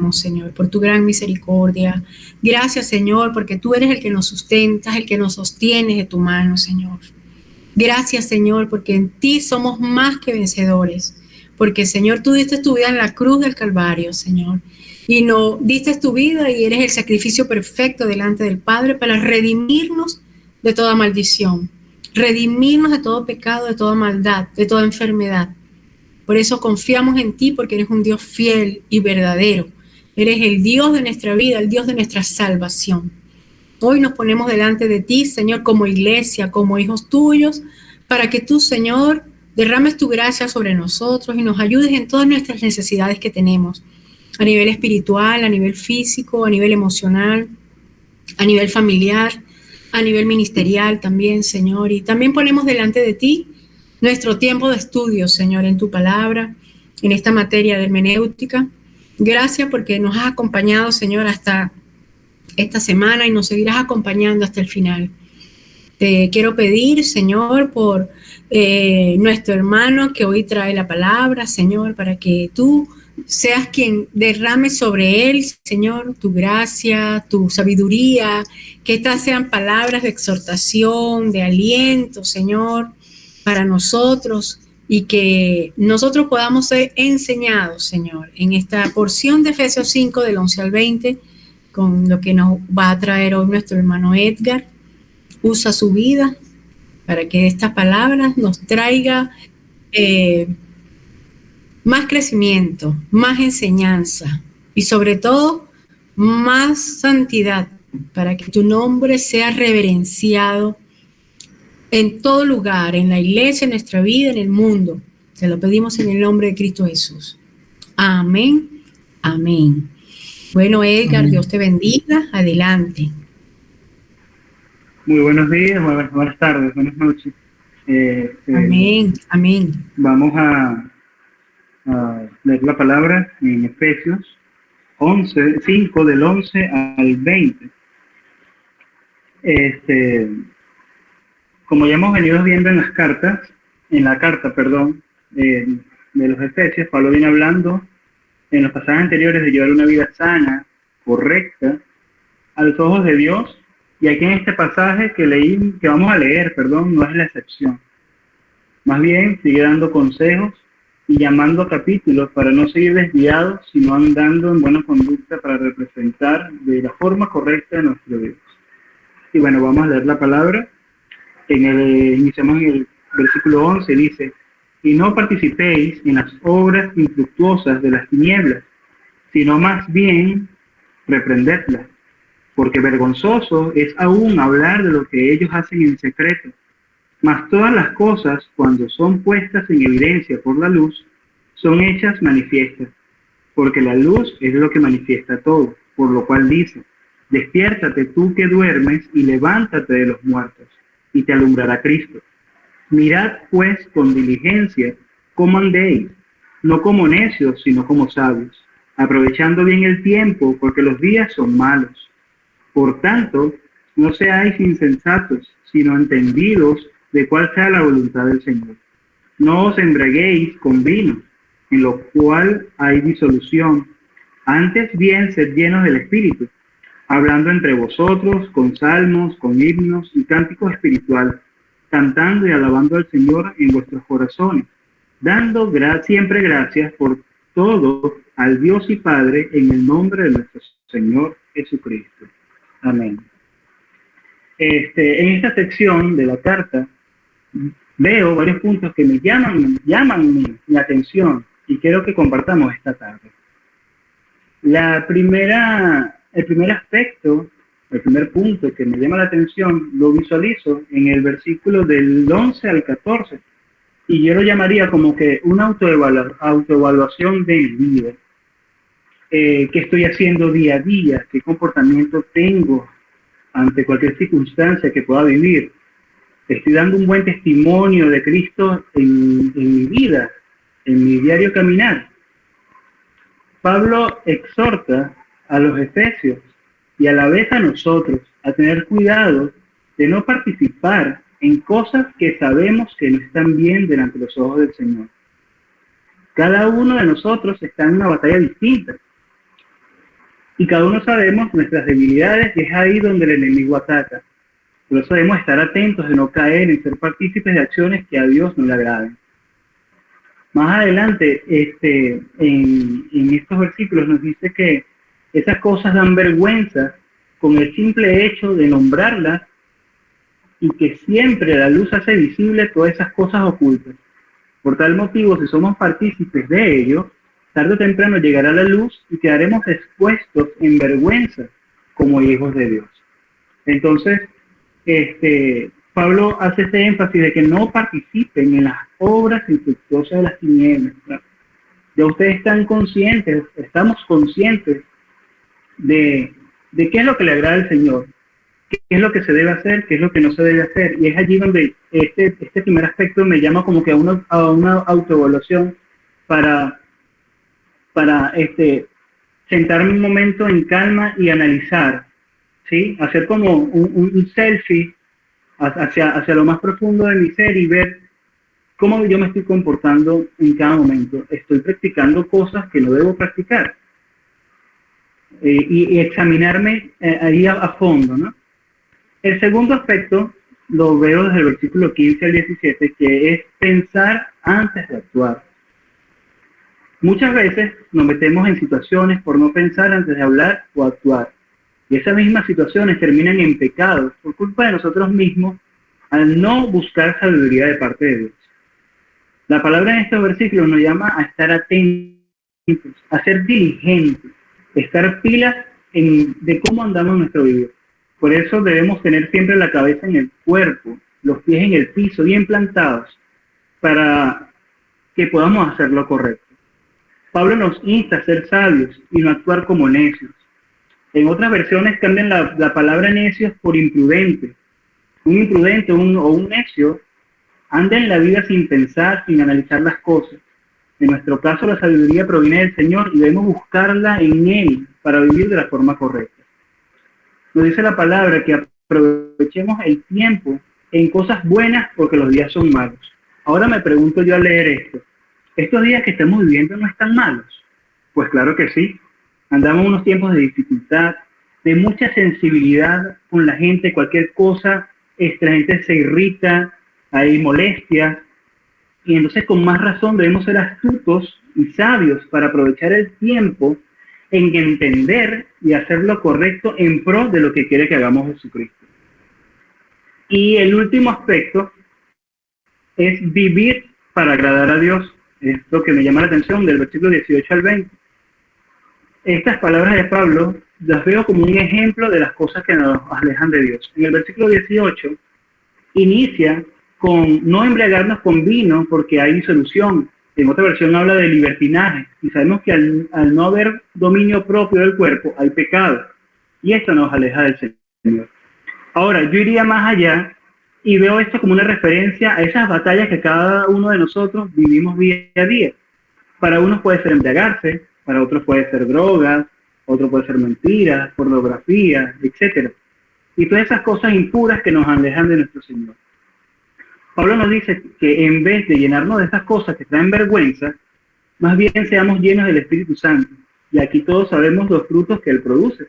amamos, Señor, por tu gran misericordia. Gracias, Señor, porque tú eres el que nos sustentas, el que nos sostienes de tu mano, Señor. Gracias, Señor, porque en ti somos más que vencedores. Porque, Señor, tú diste tu vida en la cruz del Calvario, Señor. Y no diste tu vida y eres el sacrificio perfecto delante del Padre para redimirnos de toda maldición, redimirnos de todo pecado, de toda maldad, de toda enfermedad. Por eso confiamos en ti, porque eres un Dios fiel y verdadero. Eres el Dios de nuestra vida, el Dios de nuestra salvación. Hoy nos ponemos delante de ti, Señor, como iglesia, como hijos tuyos, para que tú, Señor, derrames tu gracia sobre nosotros y nos ayudes en todas nuestras necesidades que tenemos, a nivel espiritual, a nivel físico, a nivel emocional, a nivel familiar, a nivel ministerial también, Señor. Y también ponemos delante de ti nuestro tiempo de estudio, Señor, en tu palabra, en esta materia de hermenéutica. Gracias porque nos has acompañado, Señor, hasta esta semana y nos seguirás acompañando hasta el final. Te quiero pedir, Señor, por nuestro hermano que hoy trae la palabra, Señor, para que tú seas quien derrame sobre él, Señor, tu gracia, tu sabiduría, que estas sean palabras de exhortación, de aliento, Señor, para nosotros, y que nosotros podamos ser enseñados, Señor, en esta porción de Efesios 5, del 11 al 20, con lo que nos va a traer hoy nuestro hermano Edgar. Usa su vida para que estas palabras nos traiga más crecimiento, más enseñanza y sobre todo más santidad, para que tu nombre sea reverenciado en todo lugar, en la iglesia, en nuestra vida, en el mundo. Te lo pedimos en el nombre de Cristo Jesús. Amén, amén. Bueno, Edgar, amén. Dios te bendiga. Adelante. Muy buenos días, buenas tardes, buenas noches. Amén, amén. Vamos a leer la palabra en Efesios 5 del 11 al 20. Como ya hemos venido viendo en la carta, de los Efesios, Pablo viene hablando en los pasajes anteriores de llevar una vida sana, correcta, a los ojos de Dios. Y aquí en este pasaje que vamos a leer, no es la excepción. Más bien sigue dando consejos y llamando a capítulos para no seguir desviados, sino andando en buena conducta para representar de la forma correcta a nuestro Dios. Y bueno, vamos a leer la palabra. Iniciamos en el versículo 11, dice: y no participéis en las obras infructuosas de las tinieblas, sino más bien reprendedlas. Porque vergonzoso es aún hablar de lo que ellos hacen en secreto. Mas todas las cosas, cuando son puestas en evidencia por la luz, son hechas manifiestas. Porque la luz es lo que manifiesta todo, por lo cual dice: despiértate tú que duermes y levántate de los muertos, y te alumbrará Cristo. Mirad pues con diligencia cómo andéis, no como necios, sino como sabios, aprovechando bien el tiempo, porque los días son malos. Por tanto, no seáis insensatos, sino entendidos de cuál sea la voluntad del Señor. No os embriaguéis con vino, en lo cual hay disolución. Antes bien, sed llenos del Espíritu, hablando entre vosotros con salmos, con himnos y cánticos espirituales, cantando y alabando al Señor en vuestros corazones, dando siempre gracias por todo al Dios y Padre en el nombre de nuestro Señor Jesucristo. Amén. En esta sección de la carta veo varios puntos que me llaman mi atención y quiero que compartamos esta tarde. El primer punto que me llama la atención lo visualizo en el versículo del 11 al 14 y yo lo llamaría como que una autoevaluación de mi vida. ¿Qué estoy haciendo día a día? ¿Qué comportamiento tengo ante cualquier circunstancia que pueda vivir? ¿Estoy dando un buen testimonio de Cristo en mi vida, en mi diario caminar? Pablo exhorta a los efesios y a la vez a nosotros a tener cuidado de no participar en cosas que sabemos que no están bien delante de los ojos del Señor. Cada uno de nosotros está en una batalla distinta. Y cada uno sabemos nuestras debilidades y es ahí donde el enemigo ataca. Por eso debemos estar atentos de no caer en ser partícipes de acciones que a Dios no le agraden. Más adelante, en estos versículos nos dice que esas cosas dan vergüenza con el simple hecho de nombrarlas y que siempre la luz hace visible todas esas cosas ocultas. Por tal motivo, si somos partícipes de ello, tarde o temprano llegará la luz y quedaremos expuestos en vergüenza como hijos de Dios. Entonces, Pablo hace ese énfasis de que no participen en las obras infructuosas de las tinieblas. Ya ustedes están conscientes, estamos conscientes de qué es lo que le agrada al Señor, qué es lo que se debe hacer, qué es lo que no se debe hacer. Y es allí donde este primer aspecto me llama como que a una autoevaluación para sentarme un momento en calma y analizar, ¿sí? Hacer como un selfie hacia lo más profundo de mi ser y ver cómo yo me estoy comportando en cada momento. Estoy practicando cosas que no debo practicar. Y examinarme ahí a fondo, ¿no? El segundo aspecto lo veo desde el versículo 15 al 17, que es pensar antes de actuar. Muchas veces nos metemos en situaciones por no pensar antes de hablar o actuar. Y esas mismas situaciones terminan en pecados por culpa de nosotros mismos al no buscar sabiduría de parte de Dios. La palabra en estos versículos nos llama a estar atentos, a ser diligentes, estar pilas de cómo andamos en nuestro vida. Por eso debemos tener siempre la cabeza en el cuerpo, los pies en el piso, bien plantados, para que podamos hacer lo correcto. Pablo nos insta a ser sabios y no actuar como necios. En otras versiones cambian la palabra necios por imprudente. Un imprudente o un necio anda en la vida sin pensar, sin analizar las cosas. En nuestro caso, la sabiduría proviene del Señor y debemos buscarla en Él para vivir de la forma correcta. Nos dice la palabra que aprovechemos el tiempo en cosas buenas porque los días son malos. Ahora me pregunto yo al leer esto, ¿estos días que estamos viviendo no están malos? Pues claro que sí. Andamos en unos tiempos de dificultad, de mucha sensibilidad con la gente, cualquier cosa, la gente se irrita, hay molestias, y entonces con más razón debemos ser astutos y sabios para aprovechar el tiempo en entender y hacer lo correcto en pro de lo que quiere que hagamos Jesucristo. Y el último aspecto es vivir para agradar a Dios. Es lo que me llama la atención del versículo 18 al 20. Estas palabras de Pablo las veo como un ejemplo de las cosas que nos alejan de Dios. En el versículo 18 inicia con no embriagarnos con vino porque hay disolución. En otra versión habla de libertinaje. Y sabemos que al no haber dominio propio del cuerpo hay pecado. Y esto nos aleja del Señor. Ahora, yo iría más allá y veo esto como una referencia a esas batallas que cada uno de nosotros vivimos día a día. Para unos puede ser embriagarse, para otros puede ser drogas, otro puede ser mentiras, pornografía, etc. Y todas esas cosas impuras que nos alejan de nuestro Señor. Pablo nos dice que en vez de llenarnos de esas cosas que traen vergüenza, más bien seamos llenos del Espíritu Santo. Y aquí todos sabemos los frutos que Él produce.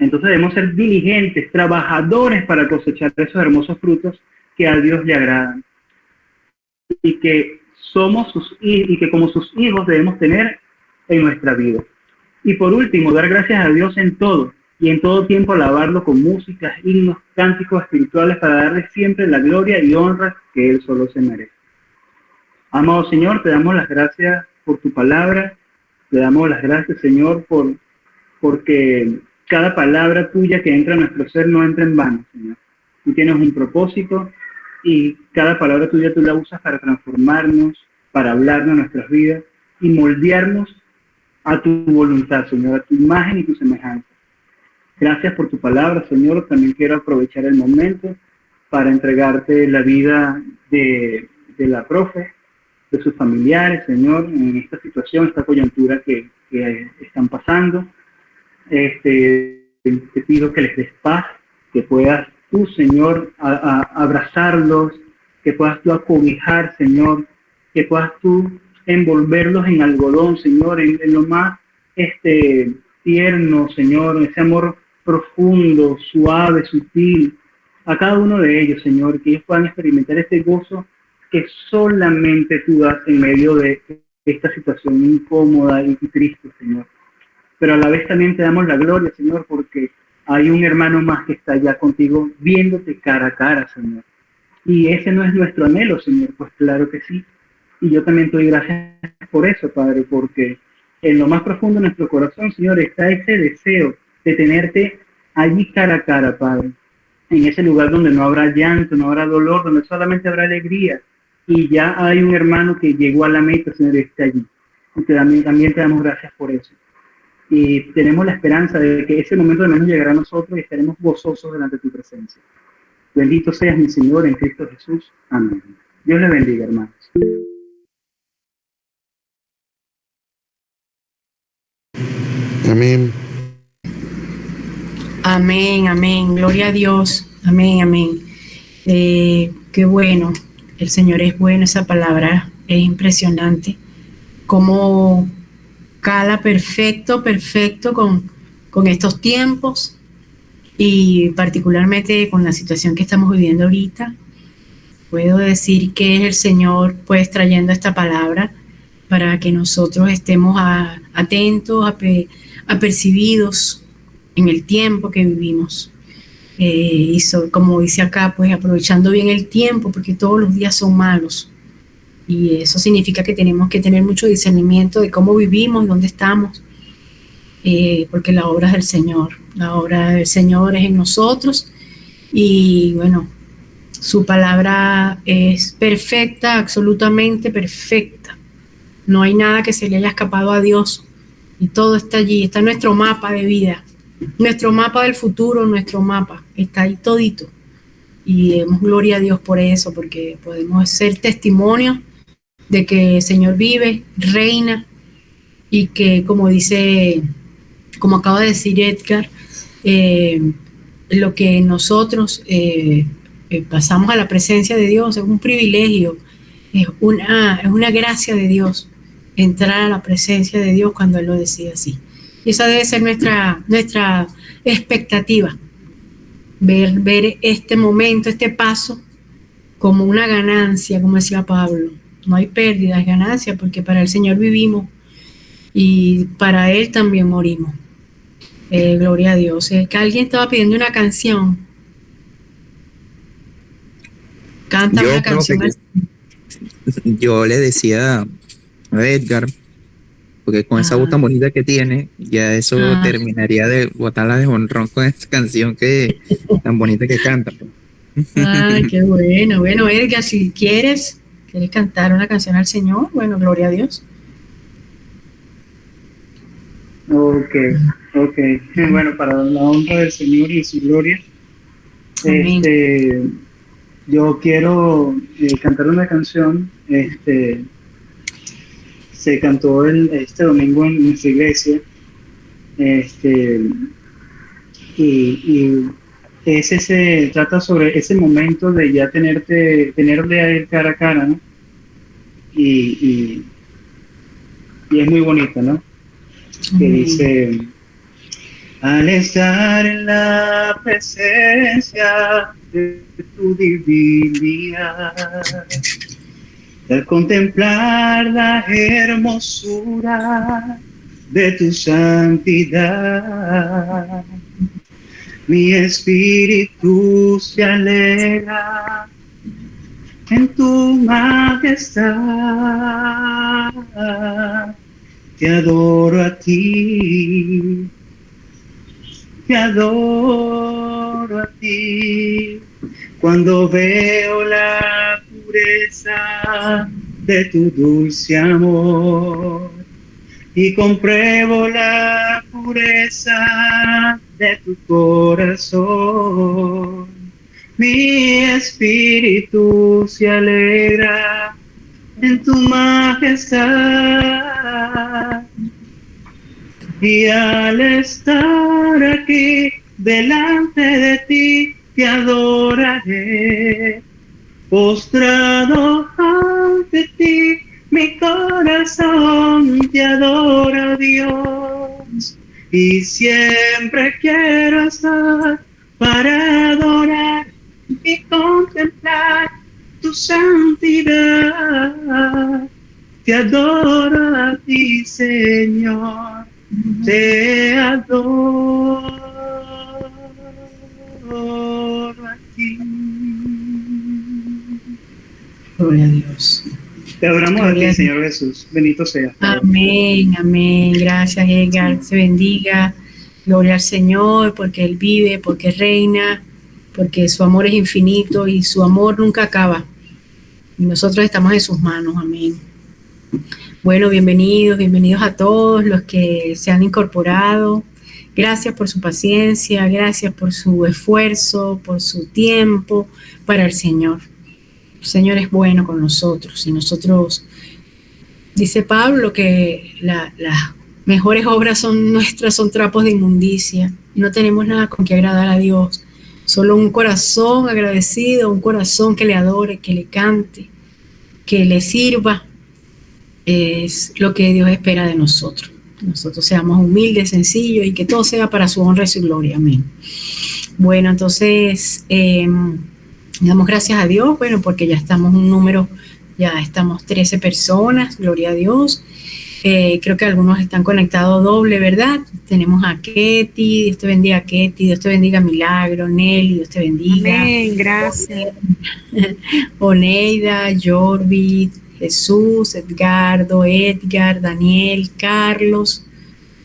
Entonces debemos ser diligentes, trabajadores para cosechar esos hermosos frutos que a Dios le agradan. Y que como sus hijos debemos tener en nuestra vida. Y por último, dar gracias a Dios en todo, y en todo tiempo alabarlo con músicas, himnos, cánticos espirituales para darle siempre la gloria y honra que Él solo se merece. Amado Señor, te damos las gracias por tu palabra, te damos las gracias, Señor, porque cada palabra tuya que entra a nuestro ser no entra en vano, Señor. Tú tienes un propósito y cada palabra tuya tú la usas para transformarnos, para hablarnos a nuestras vidas y moldearnos a tu voluntad, Señor, a tu imagen y tu semejanza. Gracias por tu palabra, Señor. También quiero aprovechar el momento para entregarte la vida de la profe, de sus familiares, Señor, en esta situación, esta coyuntura que están pasando. Te pido que les des paz, que puedas tú, Señor, abrazarlos, que puedas tú acobijar, Señor, que puedas tú envolverlos en algodón, Señor, en lo más tierno, Señor, ese amor profundo, suave, sutil, a cada uno de ellos, Señor, que ellos puedan experimentar ese gozo que solamente tú das en medio de esta situación incómoda y triste, Señor. Pero a la vez también te damos la gloria, Señor, porque hay un hermano más que está allá contigo, viéndote cara a cara, Señor. Y ese no es nuestro anhelo, Señor, pues claro que sí. Y yo también te doy gracias por eso, Padre, porque en lo más profundo de nuestro corazón, Señor, está ese deseo de tenerte allí cara a cara, Padre. En ese lugar donde no habrá llanto, no habrá dolor, donde solamente habrá alegría. Y ya hay un hermano que llegó a la meta, Señor, y está allí. Y también te damos gracias por eso. Y tenemos la esperanza de que ese momento de menos llegará a nosotros y estaremos gozosos delante de tu presencia. Bendito seas mi Señor en Cristo Jesús. Amén. Dios le bendiga, hermanos. Amén. Amén, amén. Gloria a Dios. Amén, amén. Qué bueno. El Señor es bueno. Esa palabra es impresionante. Cómo cala perfecto, perfecto con estos tiempos y particularmente con la situación que estamos viviendo ahorita. Puedo decir que es el Señor pues trayendo esta palabra para que nosotros estemos atentos, apercibidos en el tiempo que vivimos. Como dice acá, pues aprovechando bien el tiempo, porque todos los días son malos. Y eso significa que tenemos que tener mucho discernimiento de cómo vivimos, dónde estamos, porque la obra es del Señor. La obra del Señor es en nosotros y bueno, su palabra es perfecta, absolutamente perfecta. No hay nada que se le haya escapado a Dios y todo está allí. Está nuestro mapa de vida, nuestro mapa del futuro, nuestro mapa. Está ahí todito. Y demos gloria a Dios por eso, porque podemos ser testimonios de que el Señor vive, reina y que, como acaba de decir Edgar, lo que nosotros pasamos a la presencia de Dios es un privilegio, es una gracia de Dios entrar a la presencia de Dios cuando Él lo decide así. Y esa debe ser nuestra expectativa, ver este momento, este paso como una ganancia, como decía Pablo. No hay pérdida, es ganancia, porque para el Señor vivimos y para Él también morimos. Gloria a Dios. Que alguien estaba pidiendo una canción. Canta una canción. Yo le decía a Edgar, porque con esa voz tan bonita que tiene, ya eso terminaría de botarla de jonrón con esta canción que tan bonita que canta. Qué bueno. Bueno, Edgar, si quieres cantar una canción al Señor, bueno, gloria a Dios. Ok. Bueno, para la honra del Señor y su gloria, yo quiero cantar una canción. Se cantó este domingo en nuestra iglesia, y trata sobre ese momento de ya tenerle a él cara a cara, ¿no? Y es muy bonito, ¿no? Que dice: al estar en la presencia de tu divinidad, al contemplar la hermosura de tu santidad, mi espíritu se alegra en tu majestad. Te adoro a ti, te adoro a ti, cuando veo la pureza de tu dulce amor y compruebo la pureza de tu corazón. Mi espíritu se alegra en tu majestad, y al estar aquí delante de ti te adoraré. Postrado ante ti mi corazón te adora, Dios. y siempre quiero estar para adorar y contemplar tu santidad. Te adoro a ti, Señor, te adoro a ti. Gloria a Dios. Te adoramos Gloria a a ti, Señor Jesús. Bendito seas. Amén, amén. Gracias, Edgar. Se bendiga. Gloria al Señor, porque Él vive, porque reina, porque su amor es infinito y su amor nunca acaba. Y nosotros estamos en sus manos. Amén. Bueno, bienvenidos a todos los que se han incorporado. Gracias por su paciencia, gracias por su esfuerzo, por su tiempo para el Señor. El Señor es bueno con nosotros y nosotros, dice Pablo, que las mejores obras son nuestras, son trapos de inmundicia y no tenemos nada con que agradar a Dios. Solo un corazón agradecido, un corazón que le adore, que le cante, que le sirva, es lo que Dios espera de nosotros. Nosotros seamos humildes, sencillos y que todo sea para su honra y su gloria. Amén. Bueno, entonces, damos gracias a Dios, bueno, porque ya estamos ya estamos 13 personas, gloria a Dios. Creo que algunos están conectados doble, ¿verdad? Tenemos a Ketty, Dios te bendiga, Ketty, Dios te bendiga, Milagro, Nelly, Dios te bendiga. Amén, gracias. Oneida, Jorvi, Jesús, Edgardo, Edgar, Daniel, Carlos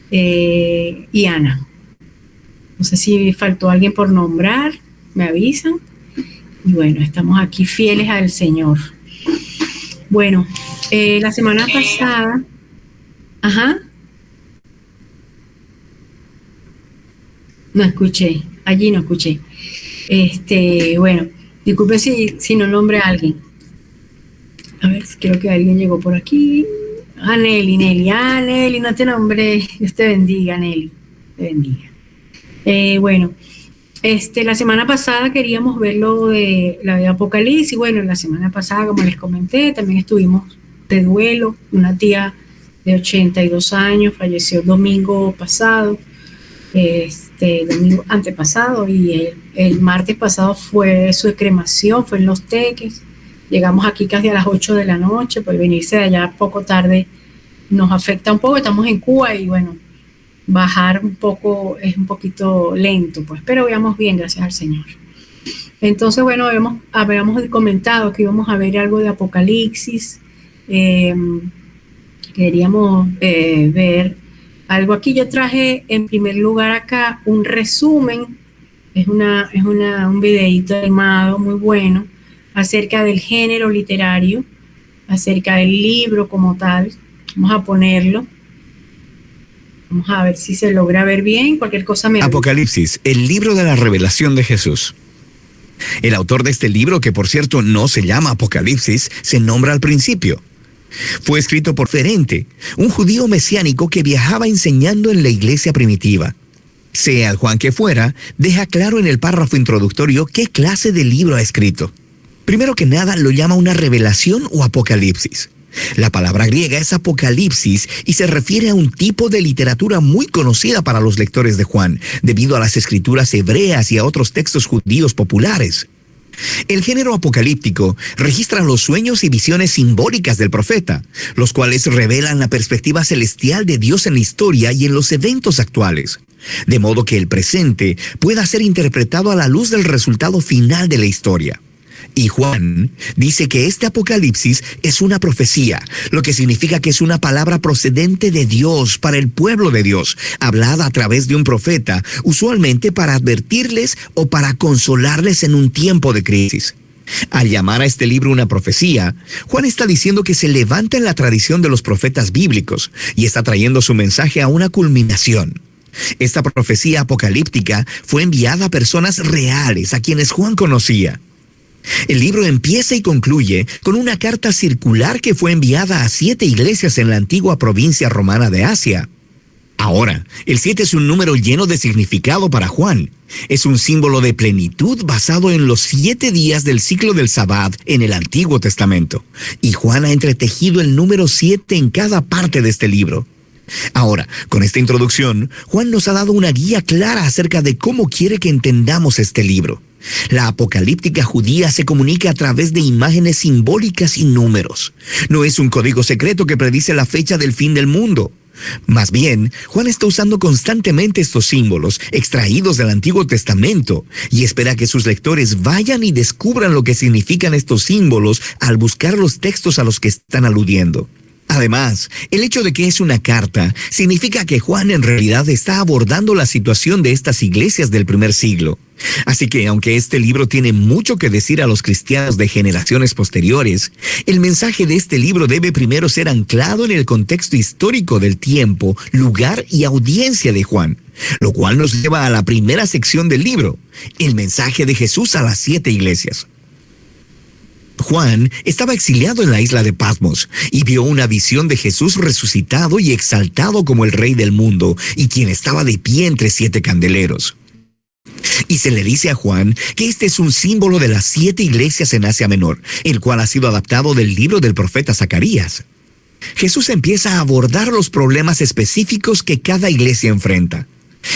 y Ana. No sé si faltó alguien por nombrar, me avisan. Y bueno, estamos aquí fieles al Señor. Bueno, la semana pasada... Ajá. No escuché, allí no escuché. Bueno, disculpe si no nombré a alguien. A ver, creo que alguien llegó por aquí. Nelly, Nelly, no te nombré. Dios te bendiga, Nelly. Te bendiga. Bueno, la semana pasada queríamos ver lo de la de Apocalipsis. Bueno, la semana pasada, como les comenté, también estuvimos de duelo. Una tía de 82 años falleció el domingo pasado, domingo antepasado, y el martes pasado fue su cremación, fue en Los Teques. Llegamos aquí casi a las 8 de la noche, pues venirse de allá poco tarde nos afecta un poco, estamos en Cuba y bueno, bajar un poco es un poquito lento, pues, pero veamos bien, gracias al Señor. Entonces, bueno, habíamos comentado que íbamos a ver algo de Apocalipsis. Queríamos ver algo aquí. Yo traje en primer lugar acá un resumen, es un videíto animado muy bueno acerca del género literario, acerca del libro como tal. Vamos a ponerlo. Vamos a ver si se logra ver bien. Cualquier cosa me... Apocalipsis, el libro de la revelación de Jesús. El autor de este libro, que por cierto no se llama Apocalipsis, se nombra al principio. Fue escrito por Ferente, un judío mesiánico que viajaba enseñando en la iglesia primitiva. Sea el Juan que fuera, deja claro en el párrafo introductorio qué clase de libro ha escrito. Primero que nada, lo llama una revelación o apocalipsis. La palabra griega es apocalipsis y se refiere a un tipo de literatura muy conocida para los lectores de Juan, debido a las escrituras hebreas y a otros textos judíos populares. El género apocalíptico registra los sueños y visiones simbólicas del profeta, los cuales revelan la perspectiva celestial de Dios en la historia y en los eventos actuales, de modo que el presente pueda ser interpretado a la luz del resultado final de la historia. Y Juan dice que este apocalipsis es una profecía, lo que significa que es una palabra procedente de Dios para el pueblo de Dios, hablada a través de un profeta, usualmente para advertirles o para consolarles en un tiempo de crisis. Al llamar a este libro una profecía, Juan está diciendo que se levanta en la tradición de los profetas bíblicos y está trayendo su mensaje a una culminación. Esta profecía apocalíptica fue enviada a personas reales a quienes Juan conocía. El libro empieza y concluye con una carta circular que fue enviada a 7 iglesias en la antigua provincia romana de Asia. Ahora, el 7 es un número lleno de significado para Juan. Es un símbolo de plenitud basado en los 7 días del ciclo del Sabbat en el Antiguo Testamento. Y Juan ha entretejido el número 7 en cada parte de este libro. Ahora, con esta introducción, Juan nos ha dado una guía clara acerca de cómo quiere que entendamos este libro. La apocalíptica judía se comunica a través de imágenes simbólicas y números. No es un código secreto que predice la fecha del fin del mundo. Más bien, Juan está usando constantemente estos símbolos extraídos del Antiguo Testamento y espera que sus lectores vayan y descubran lo que significan estos símbolos al buscar los textos a los que están aludiendo. Además, el hecho de que es una carta significa que Juan en realidad está abordando la situación de estas iglesias del primer siglo. Así que, aunque este libro tiene mucho que decir a los cristianos de generaciones posteriores, el mensaje de este libro debe primero ser anclado en el contexto histórico del tiempo, lugar y audiencia de Juan, lo cual nos lleva a la primera sección del libro, el mensaje de Jesús a las 7 iglesias. Juan estaba exiliado en la isla de Patmos y vio una visión de Jesús resucitado y exaltado como el Rey del mundo y quien estaba de pie entre 7 candeleros. Y se le dice a Juan que este es un símbolo de las 7 iglesias en Asia Menor, el cual ha sido adaptado del libro del profeta Zacarías. Jesús empieza a abordar los problemas específicos que cada iglesia enfrenta.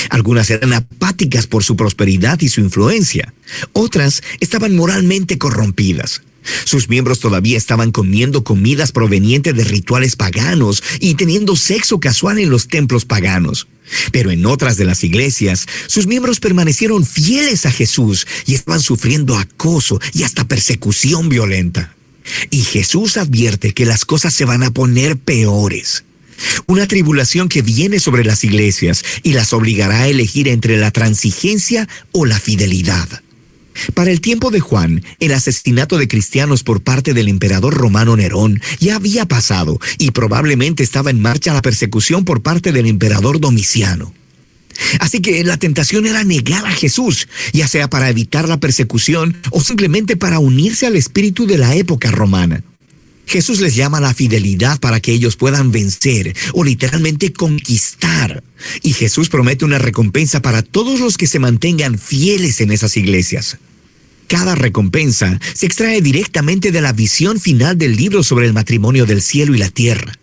Algunas eran apáticas por su prosperidad y su influencia. Otras estaban moralmente corrompidas. Sus miembros todavía estaban comiendo comidas provenientes de rituales paganos y teniendo sexo casual en los templos paganos. Pero en otras de las iglesias, sus miembros permanecieron fieles a Jesús y estaban sufriendo acoso y hasta persecución violenta. Y Jesús advierte que las cosas se van a poner peores. Una tribulación que viene sobre las iglesias y las obligará a elegir entre la transigencia o la fidelidad. Para el tiempo de Juan, el asesinato de cristianos por parte del emperador romano Nerón ya había pasado y probablemente estaba en marcha la persecución por parte del emperador Domiciano. Así que la tentación era negar a Jesús, ya sea para evitar la persecución o simplemente para unirse al espíritu de la época romana. Jesús les llama a la fidelidad para que ellos puedan vencer o literalmente conquistar. Y Jesús promete una recompensa para todos los que se mantengan fieles en esas iglesias. Cada recompensa se extrae directamente de la visión final del libro sobre el matrimonio del cielo y la tierra.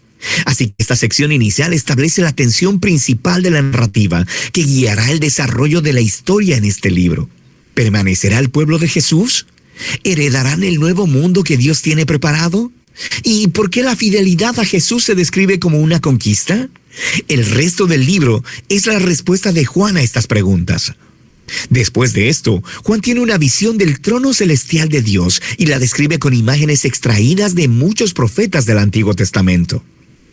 Así que esta sección inicial establece la tensión principal de la narrativa que guiará el desarrollo de la historia en este libro. ¿Permanecerá el pueblo de Jesús? ¿Heredarán el nuevo mundo que Dios tiene preparado? ¿Y por qué la fidelidad a Jesús se describe como una conquista? El resto del libro es la respuesta de Juan a estas preguntas. Después de esto, Juan tiene una visión del trono celestial de Dios y la describe con imágenes extraídas de muchos profetas del Antiguo Testamento.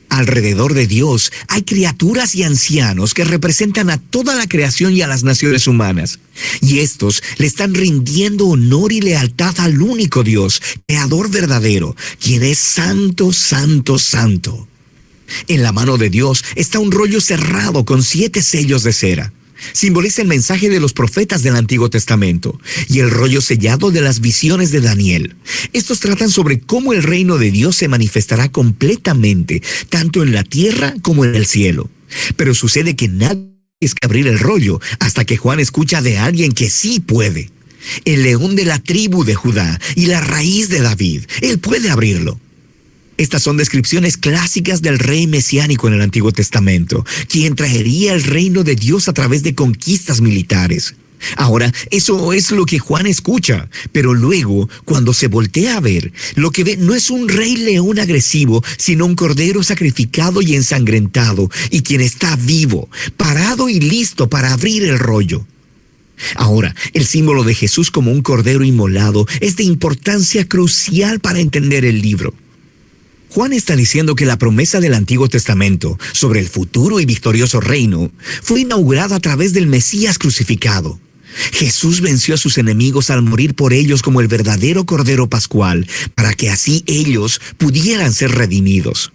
Alrededor de Dios hay criaturas y ancianos que representan a toda la creación y a las naciones humanas. Y estos le están rindiendo honor y lealtad al único Dios, creador verdadero, quien es santo, santo, santo. En la mano de Dios está un rollo cerrado con 7 sellos de cera. Simboliza el mensaje de los profetas del Antiguo Testamento y el rollo sellado de las visiones de Daniel. Estos tratan sobre cómo el reino de Dios se manifestará completamente, tanto en la tierra como en el cielo. Pero sucede que nadie es que abrir el rollo hasta que Juan escucha de alguien que sí puede. El león de la tribu de Judá y la raíz de David. Él puede abrirlo. Estas son descripciones clásicas del rey mesiánico en el Antiguo Testamento, quien traería el reino de Dios a través de conquistas militares. Ahora, eso es lo que Juan escucha, pero luego, cuando se voltea a ver, lo que ve no es un rey león agresivo, sino un cordero sacrificado y ensangrentado, y quien está vivo, parado y listo para abrir el rollo. Ahora, el símbolo de Jesús como un cordero inmolado es de importancia crucial para entender el libro. Juan está diciendo que la promesa del Antiguo Testamento sobre el futuro y victorioso reino fue inaugurada a través del Mesías crucificado. Jesús venció a sus enemigos al morir por ellos como el verdadero Cordero Pascual, para que así ellos pudieran ser redimidos.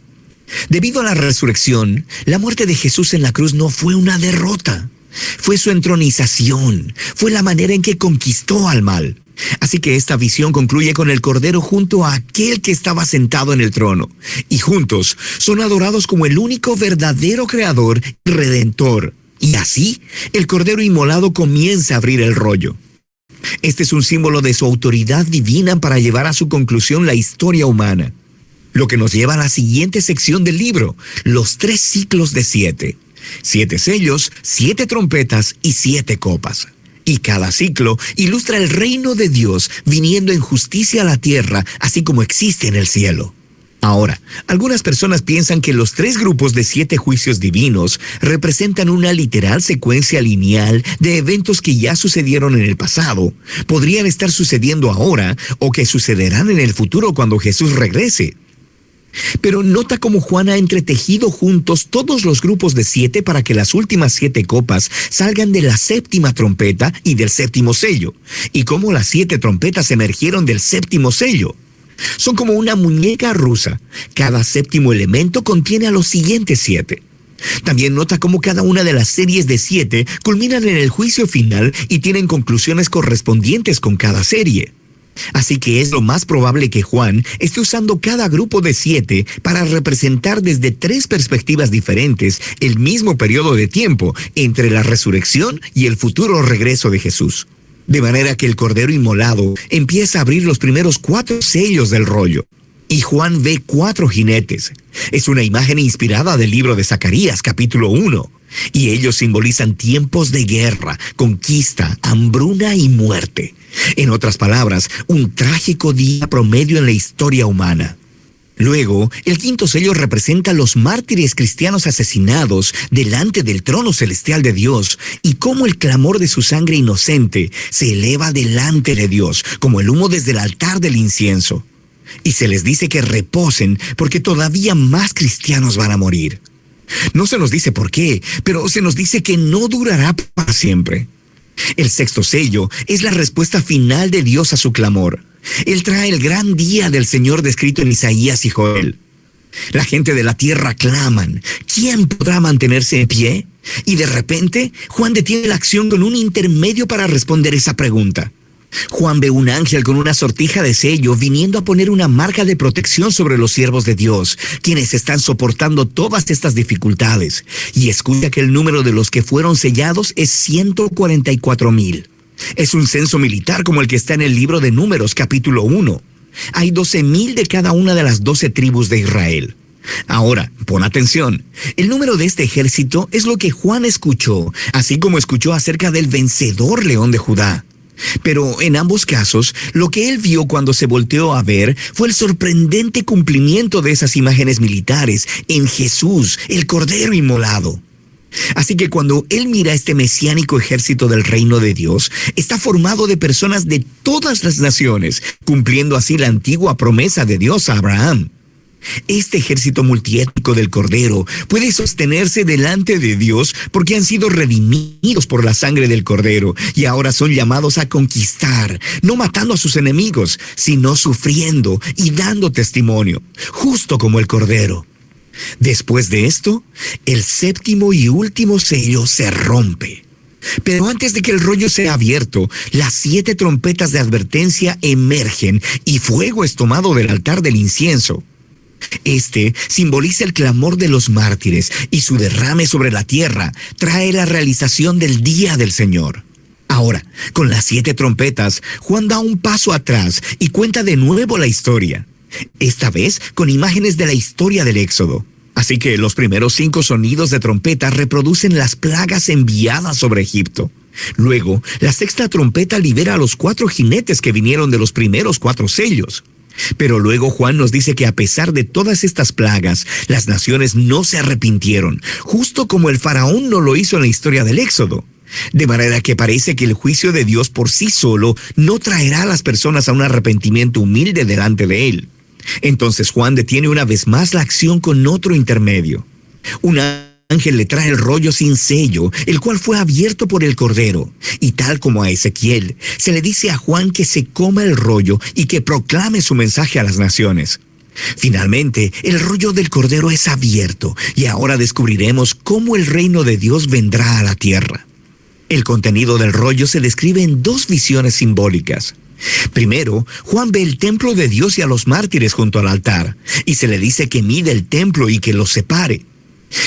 Debido a la resurrección, la muerte de Jesús en la cruz no fue una derrota. Fue su entronización, fue la manera en que conquistó al mal. Así que esta visión concluye con el Cordero junto a aquel que estaba sentado en el trono, y juntos son adorados como el único verdadero Creador y Redentor. Y así, el Cordero inmolado comienza a abrir el rollo. Este es un símbolo de su autoridad divina para llevar a su conclusión la historia humana. Lo que nos lleva a la siguiente sección del libro, los 3 ciclos de 7. 7 sellos, 7 trompetas y 7 copas. Y cada ciclo ilustra el reino de Dios viniendo en justicia a la tierra, así como existe en el cielo. Ahora, algunas personas piensan que los 3 grupos de 7 juicios divinos representan una literal secuencia lineal de eventos que ya sucedieron en el pasado, podrían estar sucediendo ahora o que sucederán en el futuro cuando Jesús regrese. Pero nota cómo Juan ha entretejido juntos todos los grupos de 7 para que las últimas 7 copas salgan de la 7ª trompeta y del 7º sello, y cómo las 7 trompetas emergieron del 7º sello. Son como una muñeca rusa. Cada 7º elemento contiene a los siguientes 7. También nota cómo cada una de las series de 7 culminan en el juicio final y tienen conclusiones correspondientes con cada serie. Así que es lo más probable que Juan esté usando cada grupo de 7 para representar desde 3 perspectivas diferentes el mismo periodo de tiempo entre la resurrección y el futuro regreso de Jesús. De manera que el Cordero Inmolado empieza a abrir los primeros 4 sellos del rollo. Y Juan ve 4 jinetes. Es una imagen inspirada del libro de Zacarías, capítulo 1. Y ellos simbolizan tiempos de guerra, conquista, hambruna y muerte. En otras palabras, un trágico día promedio en la historia humana. Luego, el 5º sello representa a los mártires cristianos asesinados delante del trono celestial de Dios y cómo el clamor de su sangre inocente se eleva delante de Dios, como el humo desde el altar del incienso. Y se les dice que reposen porque todavía más cristianos van a morir. No se nos dice por qué, pero se nos dice que no durará para siempre. El 6º sello es la respuesta final de Dios a su clamor. Él trae el gran día del Señor descrito en Isaías y Joel. La gente de la tierra claman, ¿quién podrá mantenerse en pie? Y de repente, Juan detiene la acción con un intermedio para responder esa pregunta. Juan ve un ángel con una sortija de sello viniendo a poner una marca de protección sobre los siervos de Dios, quienes están soportando todas estas dificultades, y escucha que el número de los que fueron sellados es 144,000. Es un censo militar como el que está en el libro de Números, capítulo 1. Hay 12,000 de cada una de las 12 tribus de Israel. Ahora, pon atención. El número de este ejército es lo que Juan escuchó, así como escuchó acerca del vencedor león de Judá. Pero en ambos casos, lo que él vio cuando se volteó a ver fue el sorprendente cumplimiento de esas imágenes militares en Jesús, el Cordero Inmolado. Así que cuando él mira este mesiánico ejército del reino de Dios, está formado de personas de todas las naciones, cumpliendo así la antigua promesa de Dios a Abraham. Este ejército multiétnico del Cordero puede sostenerse delante de Dios porque han sido redimidos por la sangre del Cordero y ahora son llamados a conquistar, no matando a sus enemigos, sino sufriendo y dando testimonio, justo como el Cordero. Después de esto, el 7º y último sello se rompe. Pero antes de que el rollo sea abierto, las 7 trompetas de advertencia emergen y fuego es tomado del altar del incienso. Este simboliza el clamor de los mártires y su derrame sobre la tierra trae la realización del día del Señor. Ahora, con las 7 trompetas, Juan da un paso atrás y cuenta de nuevo la historia. Esta vez con imágenes de la historia del Éxodo. Así que los primeros 5 sonidos de trompeta reproducen las plagas enviadas sobre Egipto. Luego, la 6ª trompeta libera a los 4 jinetes que vinieron de los primeros 4 sellos. Pero luego Juan nos dice que a pesar de todas estas plagas, las naciones no se arrepintieron, justo como el faraón no lo hizo en la historia del Éxodo. De manera que parece que el juicio de Dios por sí solo no traerá a las personas a un arrepentimiento humilde delante de él. Entonces Juan detiene una vez más la acción con otro intermedio. Un ángel le trae el rollo sin sello, el cual fue abierto por el Cordero. Y tal como a Ezequiel, se le dice a Juan que se coma el rollo y que proclame su mensaje a las naciones. Finalmente, el rollo del Cordero es abierto y ahora descubriremos cómo el reino de Dios vendrá a la tierra. El contenido del rollo se describe en 2 visiones simbólicas. Primero, Juan ve el templo de Dios y a los mártires junto al altar, y se le dice que mide el templo y que los separe.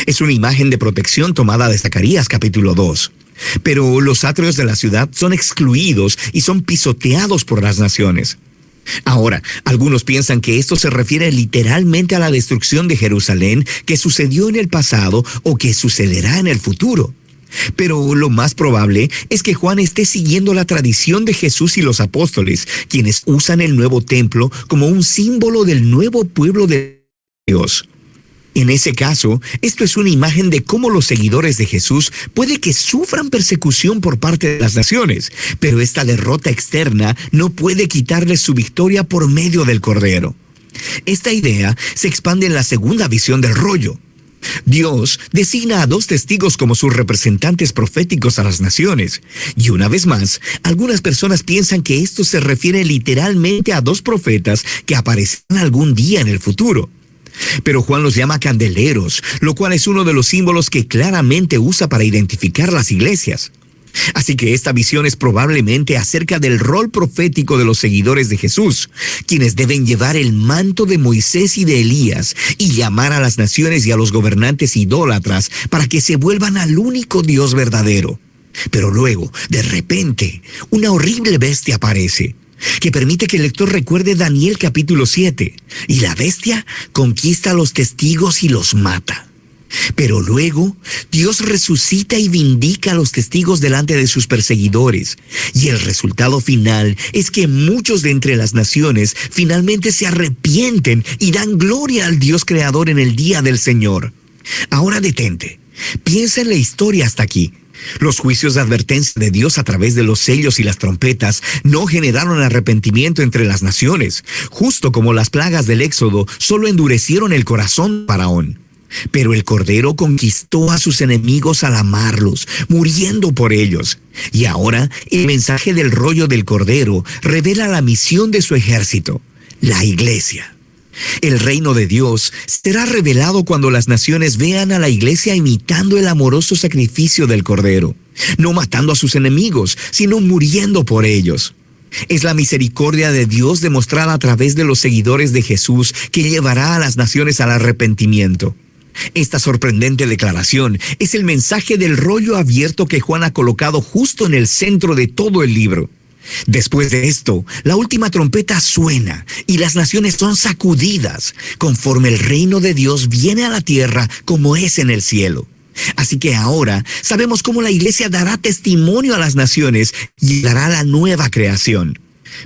Es una imagen de protección tomada de Zacarías capítulo 2. Pero los atrios de la ciudad son excluidos y son pisoteados por las naciones. Ahora, algunos piensan que esto se refiere literalmente a la destrucción de Jerusalén que sucedió en el pasado o que sucederá en el futuro. Pero lo más probable es que Juan esté siguiendo la tradición de Jesús y los apóstoles, quienes usan el nuevo templo como un símbolo del nuevo pueblo de Dios. En ese caso, esto es una imagen de cómo los seguidores de Jesús puede que sufran persecución por parte de las naciones, pero esta derrota externa no puede quitarles su victoria por medio del Cordero. Esta idea se expande en la segunda visión del rollo. Dios designa a 2 testigos como sus representantes proféticos a las naciones. Y una vez más, algunas personas piensan que esto se refiere literalmente a 2 profetas que aparecerán algún día en el futuro. Pero Juan los llama candeleros, lo cual es uno de los símbolos que claramente usa para identificar las iglesias. Así que esta visión es probablemente acerca del rol profético de los seguidores de Jesús, quienes deben llevar el manto de Moisés y de Elías y llamar a las naciones y a los gobernantes idólatras para que se vuelvan al único Dios verdadero. Pero luego, de repente, una horrible bestia aparece, que permite que el lector recuerde Daniel capítulo 7, y la bestia conquista a los testigos y los mata. Pero luego, Dios resucita y vindica a los testigos delante de sus perseguidores, y el resultado final es que muchos de entre las naciones finalmente se arrepienten y dan gloria al Dios creador en el día del Señor. Ahora detente, piensa en la historia hasta aquí. Los juicios de advertencia de Dios a través de los sellos y las trompetas no generaron arrepentimiento entre las naciones, justo como las plagas del Éxodo solo endurecieron el corazón de Faraón. Pero el Cordero conquistó a sus enemigos al amarlos, muriendo por ellos. Y ahora el mensaje del rollo del Cordero revela la misión de su ejército, la iglesia. El reino de Dios será revelado cuando las naciones vean a la iglesia imitando el amoroso sacrificio del Cordero, no matando a sus enemigos, sino muriendo por ellos. Es la misericordia de Dios demostrada a través de los seguidores de Jesús que llevará a las naciones al arrepentimiento. Esta sorprendente declaración es el mensaje del rollo abierto que Juan ha colocado justo en el centro de todo el libro. Después de esto, la última trompeta suena y las naciones son sacudidas, conforme el reino de Dios viene a la tierra como es en el cielo. Así que ahora sabemos cómo la iglesia dará testimonio a las naciones y dará la nueva creación.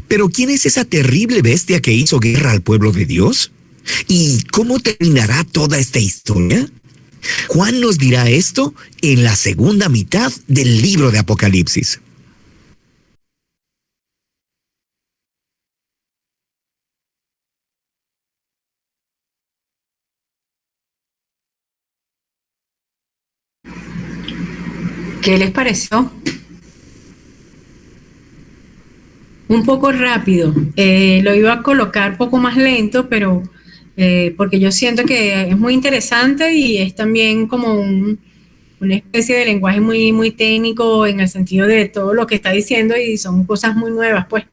Pero ¿quién es esa terrible bestia que hizo guerra al pueblo de Dios? ¿Y cómo terminará toda esta historia? Juan nos dirá esto en la segunda mitad del libro de Apocalipsis. ¿Qué les pareció? Un poco rápido. Lo iba a colocar un poco más lento, pero porque yo siento que es muy interesante y es también como una especie de lenguaje muy, muy técnico en el sentido de todo lo que está diciendo y son cosas muy nuevas, pues.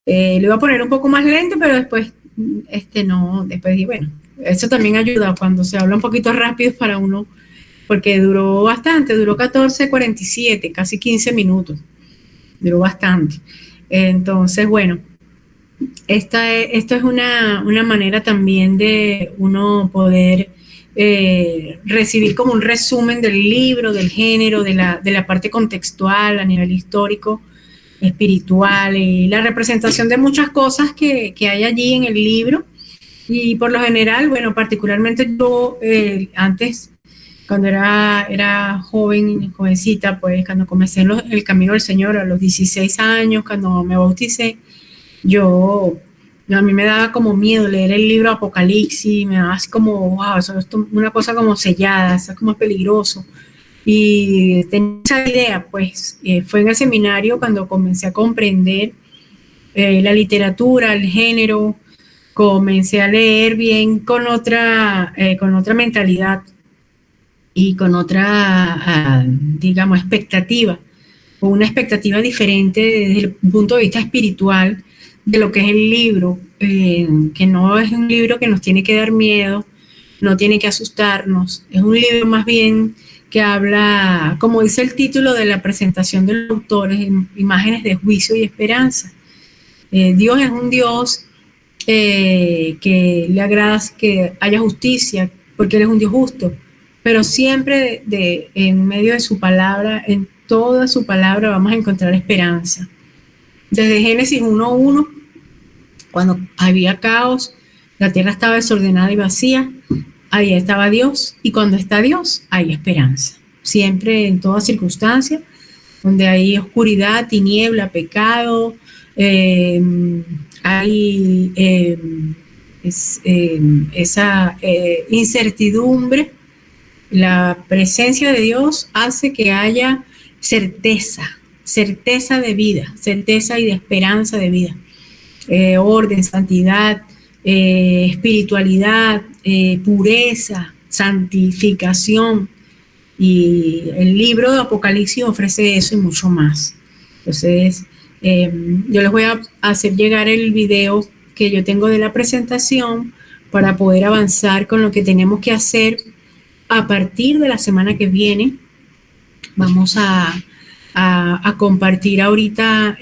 Lo iba a poner un poco más lento, pero después, después dije, bueno, eso también ayuda cuando se habla un poquito rápido para uno, porque duró bastante, duró 14:47, casi 15 minutos, duró bastante. Entonces, bueno, esto es una manera también de uno poder recibir como un resumen del libro, del género, de la parte contextual a nivel histórico, espiritual y la representación de muchas cosas que hay allí en el libro. Y por lo general, bueno, particularmente yo antes, cuando era jovencita, pues cuando comencé el camino del Señor a los 16 años, cuando me bauticé, a mí me daba como miedo leer el libro Apocalipsis, me daba así como, wow, eso es una cosa como sellada, eso es como peligroso. Y tenía esa idea, pues, fue en el seminario cuando comencé a comprender la literatura, el género, comencé a leer bien con otra mentalidad y con otra, digamos, expectativa, o una expectativa diferente desde el punto de vista espiritual de lo que es el libro, que no es un libro que nos tiene que dar miedo, no tiene que asustarnos, es un libro más bien que habla, como dice el título de la presentación de los autores, imágenes de juicio y esperanza. Dios es un Dios que le agrada que haya justicia, porque Él es un Dios justo, pero siempre en medio de su palabra, en toda su palabra vamos a encontrar esperanza. Desde Génesis 1:1, cuando había caos, la tierra estaba desordenada y vacía, ahí estaba Dios, y cuando está Dios, hay esperanza. Siempre, en toda circunstancia, donde hay oscuridad, tiniebla, pecado, hay esa incertidumbre, la presencia de Dios hace que haya certeza de vida, certeza y de esperanza de vida, orden, santidad, espiritualidad, pureza, santificación. Y el libro de Apocalipsis ofrece eso y mucho más. Entonces, yo les voy a hacer llegar el video que yo tengo de la presentación para poder avanzar con lo que tenemos que hacer a partir de la semana que viene. Vamos a compartir ahorita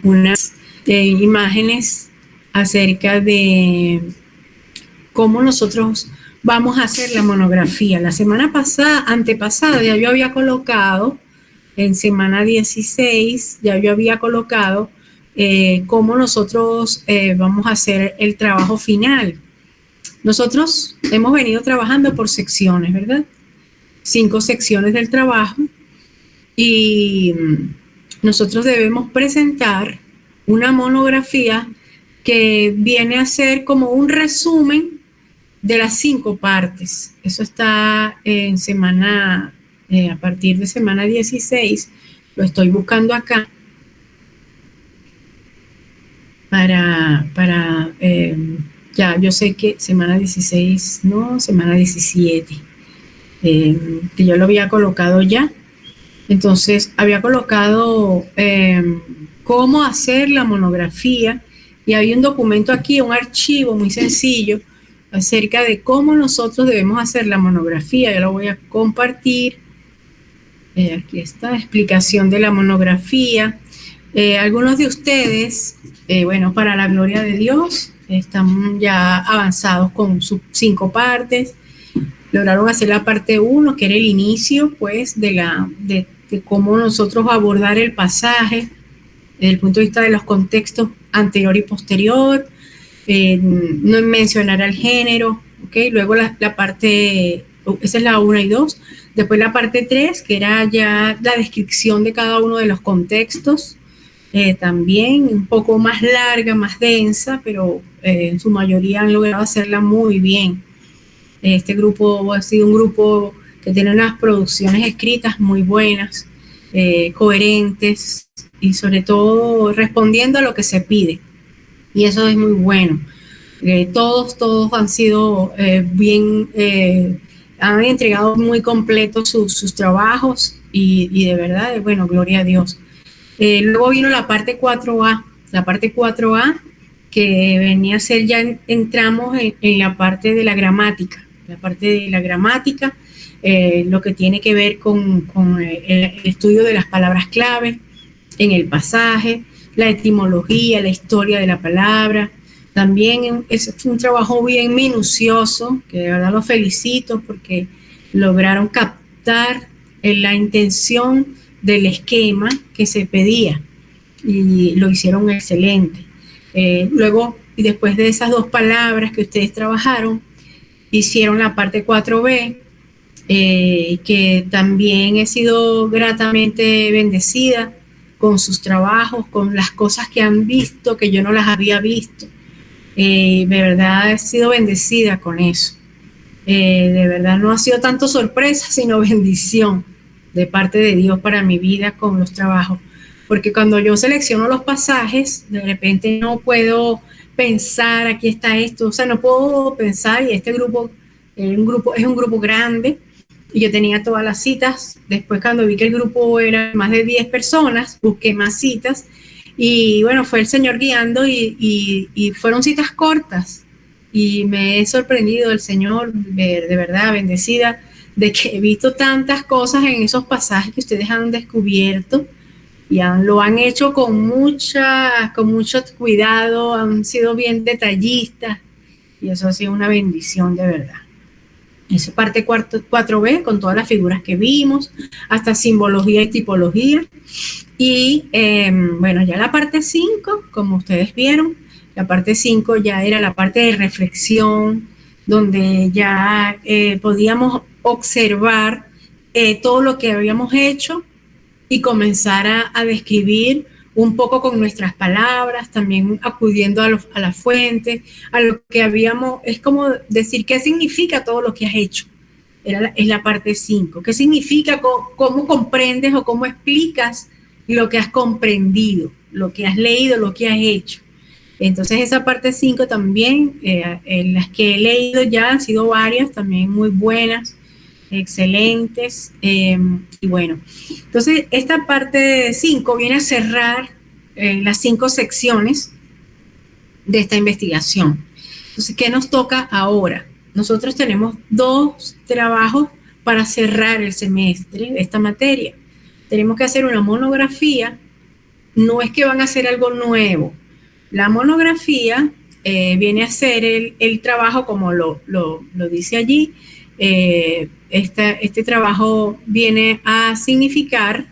unas imágenes acerca de cómo nosotros vamos a hacer la monografía. La semana antepasada, ya yo había colocado, en semana 16, ya yo había colocado cómo nosotros vamos a hacer el trabajo final. Nosotros hemos venido trabajando por secciones, ¿verdad? 5 secciones del trabajo, y nosotros debemos presentar una monografía que viene a ser como un resumen de las 5 partes. Eso está en semana, a partir de semana 16, lo estoy buscando acá para ya, yo sé que semana 16, no, semana 17, que yo lo había colocado ya. Entonces, había colocado cómo hacer la monografía, y hay un documento aquí, un archivo muy sencillo acerca de cómo nosotros debemos hacer la monografía. Yo lo voy a compartir. Aquí está, explicación de la monografía. Algunos de ustedes, bueno, para la gloria de Dios, están ya avanzados con sus 5 partes. Lograron hacer la parte 1, que era el inicio, pues, de cómo nosotros abordar el pasaje desde el punto de vista de los contextos anterior y posterior, no mencionar al género, ¿okay? Luego la parte, esa es la 1 y 2. Después la parte 3, que era ya la descripción de cada uno de los contextos, también un poco más larga, más densa, pero en su mayoría han logrado hacerla muy bien. Este grupo ha sido un grupo que tiene unas producciones escritas muy buenas, coherentes, y sobre todo respondiendo a lo que se pide. Y eso es muy bueno. Todos han sido bien, han entregado muy completos sus trabajos, y de verdad, bueno, gloria a Dios. Luego vino la parte 4A, que venía a ser, ya entramos en la parte de la gramática, lo que tiene que ver con el estudio de las palabras clave en el pasaje, la etimología, la historia de la palabra. También fue un trabajo bien minucioso, que de verdad los felicito porque lograron captar la intención del esquema que se pedía, y lo hicieron excelente. Luego, y después de esas 2 palabras que ustedes trabajaron, hicieron la parte 4B, que también he sido gratamente bendecida con sus trabajos, con las cosas que han visto que yo no las había visto. De verdad he sido bendecida con eso. De verdad no ha sido tanto sorpresa, sino bendición de parte de Dios para mi vida con los trabajos. Porque cuando yo selecciono los pasajes, de repente no puedo pensar, aquí está esto, o sea, no puedo pensar, y este grupo es un grupo grande, y yo tenía todas las citas. Después, cuando vi que el grupo era más de 10 personas, busqué más citas, y bueno, fue el Señor guiando, y fueron citas cortas, y me he sorprendido del Señor, de verdad bendecida, de que he visto tantas cosas en esos pasajes que ustedes han descubierto, y lo han hecho con mucho cuidado, han sido bien detallistas y eso ha sido una bendición de verdad. Eso es parte 4B con todas las figuras que vimos, hasta simbología y tipología. Y bueno, ya la parte 5, como ustedes vieron, la parte 5 ya era la parte de reflexión, donde ya podíamos observar todo lo que habíamos hecho y comenzar a describir un poco con nuestras palabras, también acudiendo a la fuente, a lo que habíamos, es como decir qué significa todo lo que has hecho. Es la parte 5. ¿Qué significa? ¿Cómo comprendes o cómo explicas lo que has comprendido, lo que has leído, lo que has hecho? Entonces esa parte 5 también, en las que he leído ya han sido varias, también muy buenas, excelentes, y bueno, entonces esta parte 5 viene a cerrar las 5 secciones de esta investigación. Entonces, ¿qué nos toca ahora? Nosotros tenemos 2 trabajos para cerrar el semestre de esta materia. Tenemos que hacer una monografía, no es que van a hacer algo nuevo. La monografía viene a ser el trabajo como lo dice allí. Este trabajo viene a significar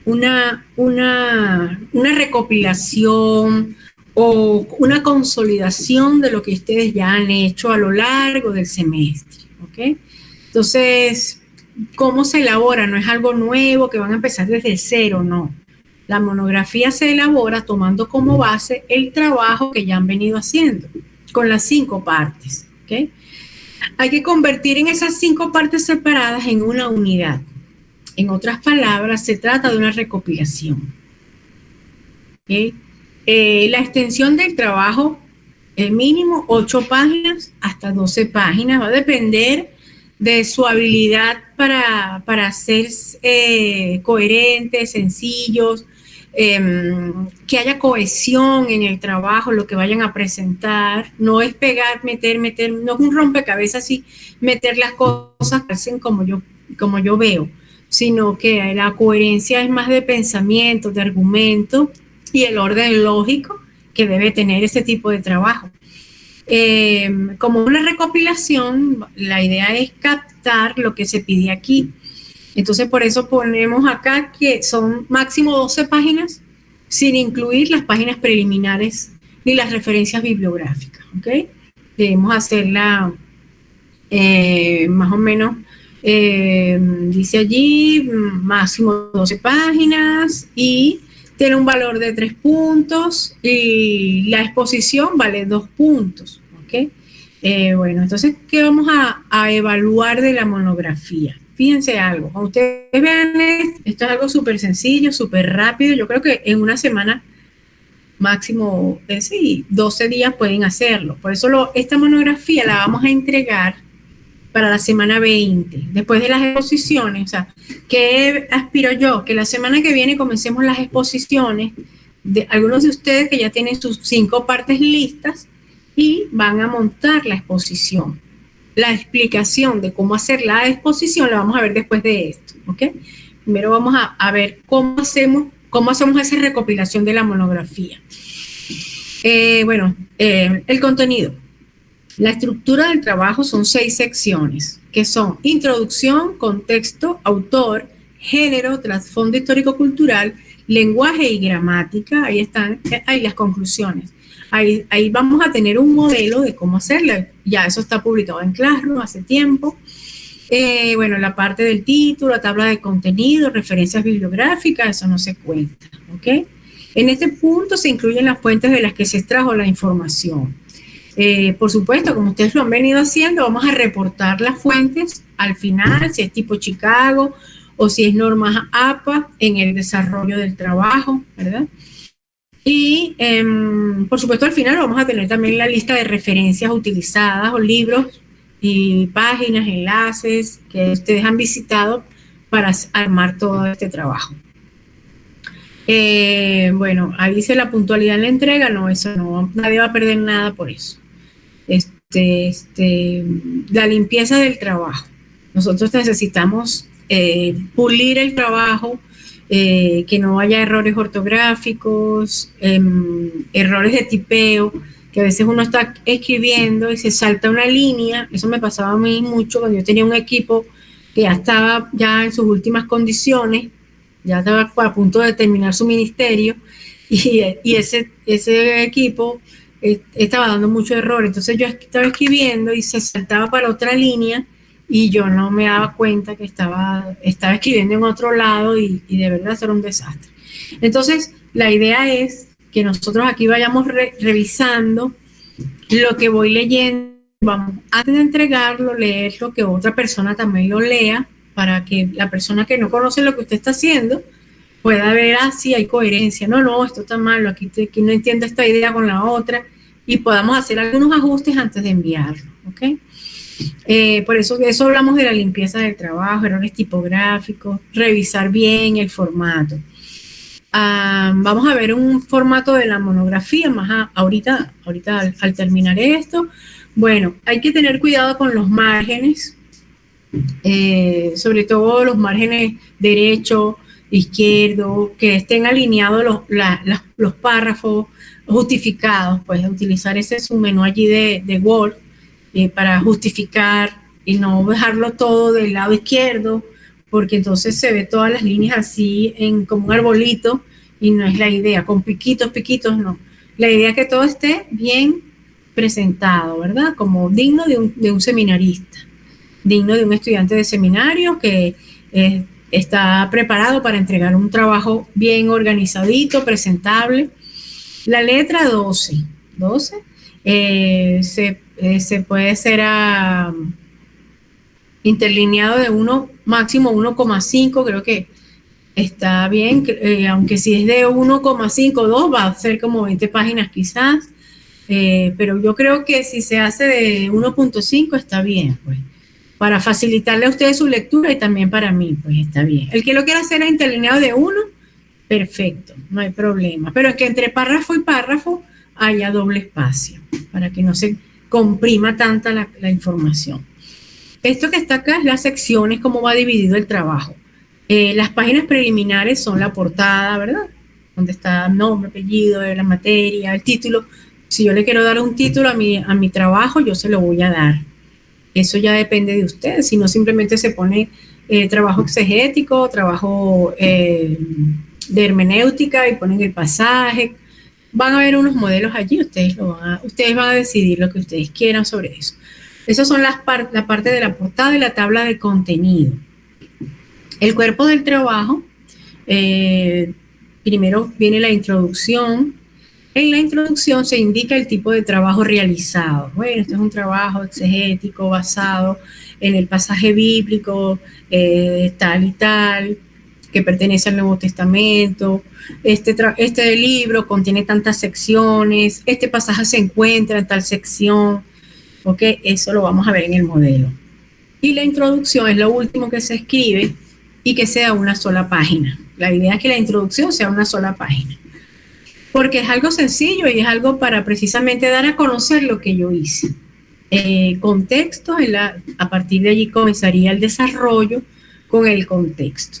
una recopilación o una consolidación de lo que ustedes ya han hecho a lo largo del semestre, ¿ok? Entonces, ¿cómo se elabora? No es algo nuevo que van a empezar desde cero, no. La monografía se elabora tomando como base el trabajo que ya han venido haciendo, con las 5 partes, ¿ok? Hay que convertir en esas 5 partes separadas en una unidad. En otras palabras, se trata de una recopilación. ¿Okay? La extensión del trabajo, el mínimo 8 páginas hasta 12 páginas, va a depender de su habilidad para ser coherentes, sencillos, que haya cohesión en el trabajo, lo que vayan a presentar. No es pegar, meter, no es un rompecabezas y meter las cosas que hacen como yo veo, sino que la coherencia es más de pensamiento, de argumento y el orden lógico que debe tener ese tipo de trabajo. Como una recopilación, la idea es captar lo que se pide aquí. Entonces, por eso ponemos acá que son máximo 12 páginas, sin incluir las páginas preliminares ni las referencias bibliográficas, ¿ok? Debemos hacerla más o menos, dice allí, máximo 12 páginas y tiene un valor de 3 puntos y la exposición vale 2 puntos, ¿ok? Bueno, entonces, ¿qué vamos a evaluar de la monografía? Fíjense algo, cuando ustedes vean esto es algo súper sencillo, súper rápido. Yo creo que en una semana máximo, sí, 12 días pueden hacerlo. Por eso esta monografía la vamos a entregar para la semana 20, después de las exposiciones. O sea, ¿qué aspiro yo? Que la semana que viene comencemos las exposiciones de algunos de ustedes que ya tienen sus 5 partes listas y van a montar la exposición. La explicación de cómo hacer la exposición la vamos a ver después de esto, ¿ok? Primero vamos a ver cómo hacemos esa recopilación de la monografía. El contenido. La estructura del trabajo son 6 secciones, que son introducción, contexto, autor, género, trasfondo histórico-cultural, lenguaje y gramática. Ahí están las conclusiones. Ahí vamos a tener un modelo de cómo hacerla. Ya eso está publicado en Classroom hace tiempo. La parte del título, la tabla de contenido, referencias bibliográficas, eso no se cuenta, ¿ok? En este punto se incluyen las fuentes de las que se extrajo la información. Por supuesto, como ustedes lo han venido haciendo, vamos a reportar las fuentes al final, si es tipo Chicago o si es normas APA en el desarrollo del trabajo, ¿verdad? Y, por supuesto, al final vamos a tener también la lista de referencias utilizadas o libros y páginas, enlaces que ustedes han visitado para armar todo este trabajo. Ahí dice la puntualidad en la entrega. No, eso no, nadie va a perder nada por eso. La limpieza del trabajo. Nosotros necesitamos pulir el trabajo, que no haya errores ortográficos, errores de tipeo, que a veces uno está escribiendo y se salta una línea. Eso me pasaba a mí mucho cuando yo tenía un equipo que ya estaba ya en sus últimas condiciones, ya estaba a punto de terminar su ministerio, y ese equipo estaba dando mucho error. Entonces yo estaba escribiendo y se saltaba para otra línea y yo no me daba cuenta que estaba escribiendo en otro lado, y de verdad eso era un desastre. Entonces la idea es que nosotros aquí vayamos revisando lo que voy leyendo. Vamos, antes de entregarlo, leerlo, que otra persona también lo lea, para que la persona que no conoce lo que usted está haciendo pueda ver, si hay coherencia. No, esto está malo, aquí no entiendo esta idea con la otra, y podamos hacer algunos ajustes antes de enviarlo, ¿ok? Por eso hablamos de la limpieza del trabajo, errores tipográficos, revisar bien el formato. Vamos a ver un formato de la monografía más ahorita al terminar esto. Bueno, hay que tener cuidado con los márgenes, sobre todo los márgenes derecho, izquierdo, que estén alineados los párrafos justificados. Pues utilizar ese su menú allí de Word para justificar, y no dejarlo todo del lado izquierdo, porque entonces se ve todas las líneas así como un arbolito, y no es la idea, con piquitos, no. La idea es que todo esté bien presentado, ¿verdad? Como digno de un seminarista, digno de un estudiante de seminario que está preparado para entregar un trabajo bien organizadito, presentable. La letra 12 se puede ser interlineado de 1, máximo 1,5, creo que está bien, aunque si es de 1,52 va a ser como 20 páginas quizás, pero yo creo que si se hace de 1,5 está bien, pues, para facilitarle a ustedes su lectura, y también para mí, pues está bien. El que lo quiera hacer interlineado de 1, perfecto, no hay problema, pero es que entre párrafo y párrafo haya doble espacio, para que no se comprima tanta la información. Esto que está acá es las secciones, cómo va dividido el trabajo. Las páginas preliminares son la portada, ¿verdad? Donde está nombre, apellido, la materia, el título. Si yo le quiero dar un título a mi trabajo, yo se lo voy a dar. Eso ya depende de ustedes, si no simplemente se pone trabajo exegético, trabajo de hermenéutica, y ponen el pasaje. Van a ver unos modelos allí, ustedes van a decidir lo que ustedes quieran sobre eso. Esas son la parte de la portada y la tabla de contenido. El cuerpo del trabajo, primero viene la introducción. En la introducción se indica el tipo de trabajo realizado. Bueno, este es un trabajo exegético basado en el pasaje bíblico, tal y tal, que pertenece al Nuevo Testamento. Este libro contiene tantas secciones, este pasaje se encuentra en tal sección. Ok, eso lo vamos a ver en el modelo. Y la introducción es lo último que se escribe, y que sea una sola página. La idea es que la introducción sea una sola página, porque es algo sencillo y es algo para precisamente dar a conocer lo que yo hice. Contexto, a partir de allí comenzaría el desarrollo con el contexto.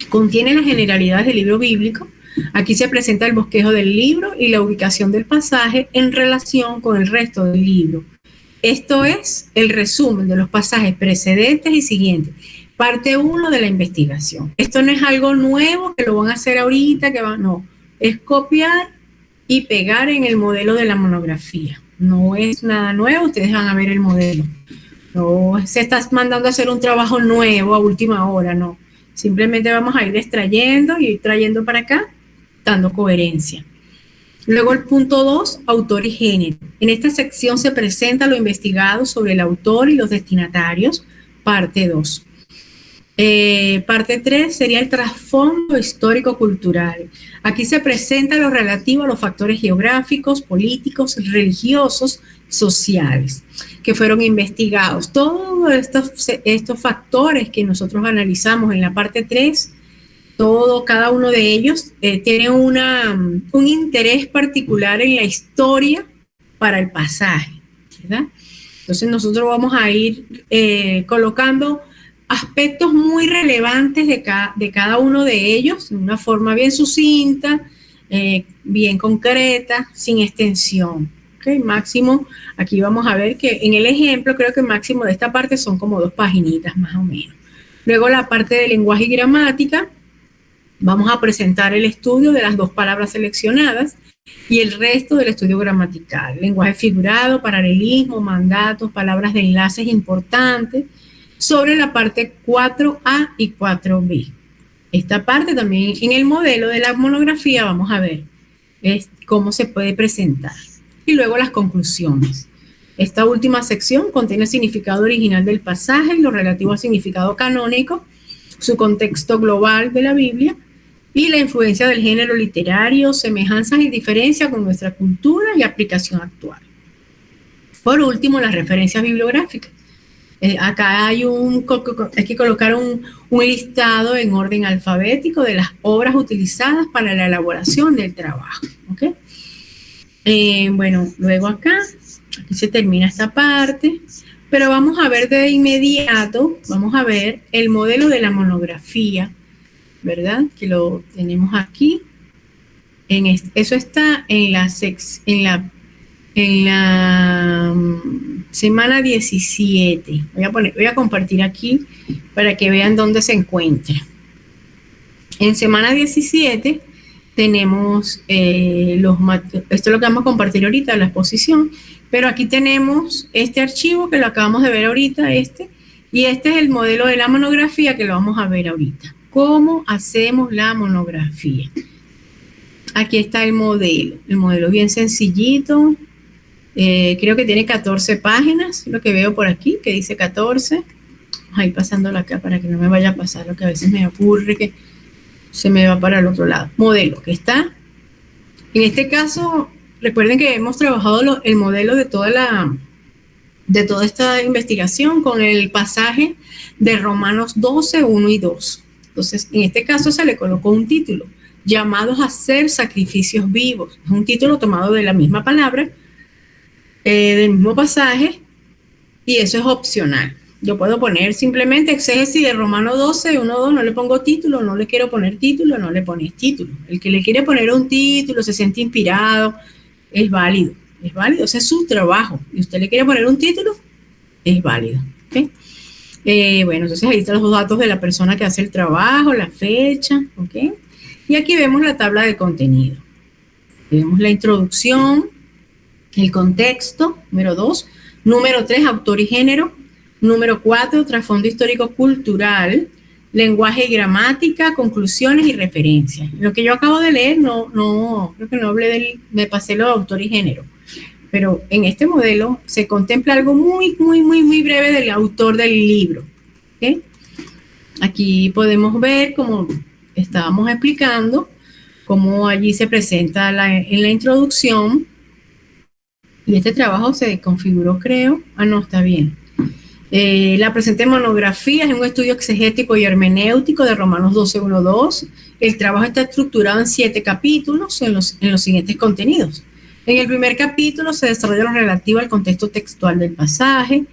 Contiene las generalidades del libro bíblico. Aquí se presenta el bosquejo del libro y la ubicación del pasaje en relación con el resto del libro. Esto es el resumen de los pasajes precedentes y siguientes. Parte 1 de la investigación. Esto no es algo nuevo que lo van a hacer ahorita, no. Es copiar y pegar en el modelo de la monografía. No es nada nuevo, ustedes van a ver el modelo. No se está mandando a hacer un trabajo nuevo a última hora, no. Simplemente vamos a ir extrayendo y ir trayendo para acá, dando coherencia. Luego el punto 2, autor y género. En esta sección se presenta lo investigado sobre el autor y los destinatarios, parte 2. Parte 3 sería el trasfondo histórico-cultural. Aquí se presenta lo relativo a los factores geográficos, políticos, religiosos, sociales, que fueron investigados. Todos estos factores que nosotros analizamos en la parte 3, cada uno de ellos tiene un interés particular en la historia para el pasaje, ¿verdad? Entonces nosotros vamos a ir colocando aspectos muy relevantes de cada uno de ellos, de una forma bien sucinta, bien concreta, sin extensión. ¿Okay? Máximo, aquí vamos a ver que en el ejemplo creo que máximo de esta parte son como 2 paginitas más o menos. Luego la parte de lenguaje y gramática, vamos a presentar el estudio de las 2 palabras seleccionadas y el resto del estudio gramatical. Lenguaje figurado, paralelismo, mandatos, palabras de enlaces importantes, sobre la parte 4A y 4B. Esta parte también en el modelo de la monografía vamos a ver cómo se puede presentar. Y luego las conclusiones. Esta última sección contiene el significado original del pasaje, lo relativo al significado canónico, su contexto global de la Biblia y la influencia del género literario, semejanzas y diferencias con nuestra cultura y aplicación actual. Por último, las referencias bibliográficas. Acá hay que colocar un listado en orden alfabético de las obras utilizadas para la elaboración del trabajo. ¿Okay? Bueno, luego aquí se termina esta parte, pero vamos a ver de inmediato, vamos a ver el modelo de la monografía, ¿verdad? Que lo tenemos aquí. Eso está en la semana 17. Voy a compartir aquí para que vean dónde se encuentra. En semana 17 tenemos esto es lo que vamos a compartir ahorita, la exposición, pero aquí tenemos este archivo que lo acabamos de ver ahorita, y este es el modelo de la monografía que lo vamos a ver ahorita. ¿Cómo hacemos la monografía? Aquí está el modelo bien sencillito. Creo que tiene 14 páginas, lo que veo por aquí, que dice 14. Vamos a ir pasándola acá para que no me vaya a pasar lo que a veces me ocurre, que se me va para el otro lado. Modelo, que está. En este caso, recuerden que hemos trabajado el modelo de toda esta investigación con el pasaje de Romanos 12, 1 y 2. Entonces, en este caso se le colocó un título, llamados a ser sacrificios vivos. Es un título tomado de la misma palabra, del mismo pasaje, y eso es opcional. Yo puedo poner simplemente exégesis de Romanos 12, 1, 2, no le pongo título, no le quiero poner título, no le pones título. El que le quiere poner un título, se siente inspirado, es válido, ese es su trabajo. Y usted le quiere poner un título, es válido. ¿Okay? Bueno, entonces ahí están los datos de la persona que hace el trabajo, la fecha, ¿ok? Y aquí vemos la tabla de contenido. Vemos la introducción, el contexto, número 2, número 3, autor y género, número 4, trasfondo histórico-cultural, lenguaje y gramática, conclusiones y referencias. Lo que yo acabo de leer, creo que no hablé me pasé lo de autor y género, pero en este modelo se contempla algo muy, muy, muy, muy breve del autor del libro. ¿Okay? Aquí podemos ver, como estábamos explicando, cómo allí se presenta en la introducción. Y este trabajo se configuró, creo. No, está bien. La presente monografía es un estudio exegético y hermenéutico de Romanos 12, 1, 2. El trabajo está estructurado en 7 capítulos en los siguientes contenidos. En el primer capítulo se desarrolla lo relativo al contexto textual del pasaje.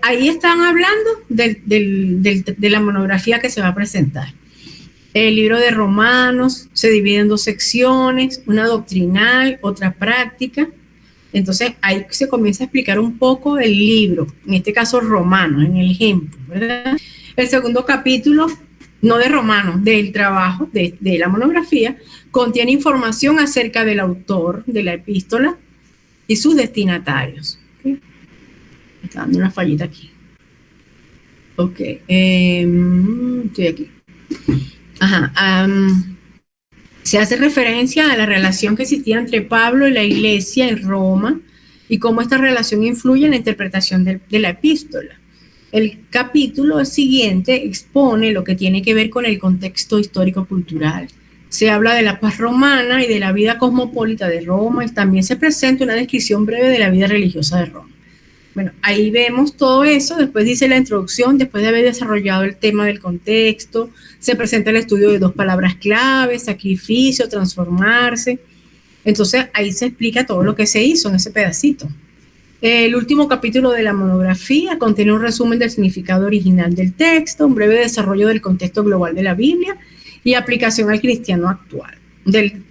Ahí están hablando de la monografía que se va a presentar. El libro de Romanos se divide en 2 secciones, una doctrinal, otra práctica. Entonces, ahí se comienza a explicar un poco el libro, en este caso Romanos, en el ejemplo, ¿verdad? El segundo capítulo, no de Romanos, del trabajo, de la monografía, contiene información acerca del autor de la epístola y sus destinatarios. ¿Okay? Me está dando una fallita aquí. Ok, estoy aquí. Se hace referencia a la relación que existía entre Pablo y la iglesia en Roma y cómo esta relación influye en la interpretación de la epístola. El capítulo siguiente expone lo que tiene que ver con el contexto histórico-cultural. Se habla de la paz romana y de la vida cosmopolita de Roma, y también se presenta una descripción breve de la vida religiosa de Roma. Bueno, ahí vemos todo eso. Después dice la introducción, después de haber desarrollado el tema del contexto, se presenta el estudio de 2 palabras clave, sacrificio, transformarse. Entonces, ahí se explica todo lo que se hizo en ese pedacito. El último capítulo de la monografía contiene un resumen del significado original del texto, un breve desarrollo del contexto global de la Biblia y aplicación al cristiano actual. Del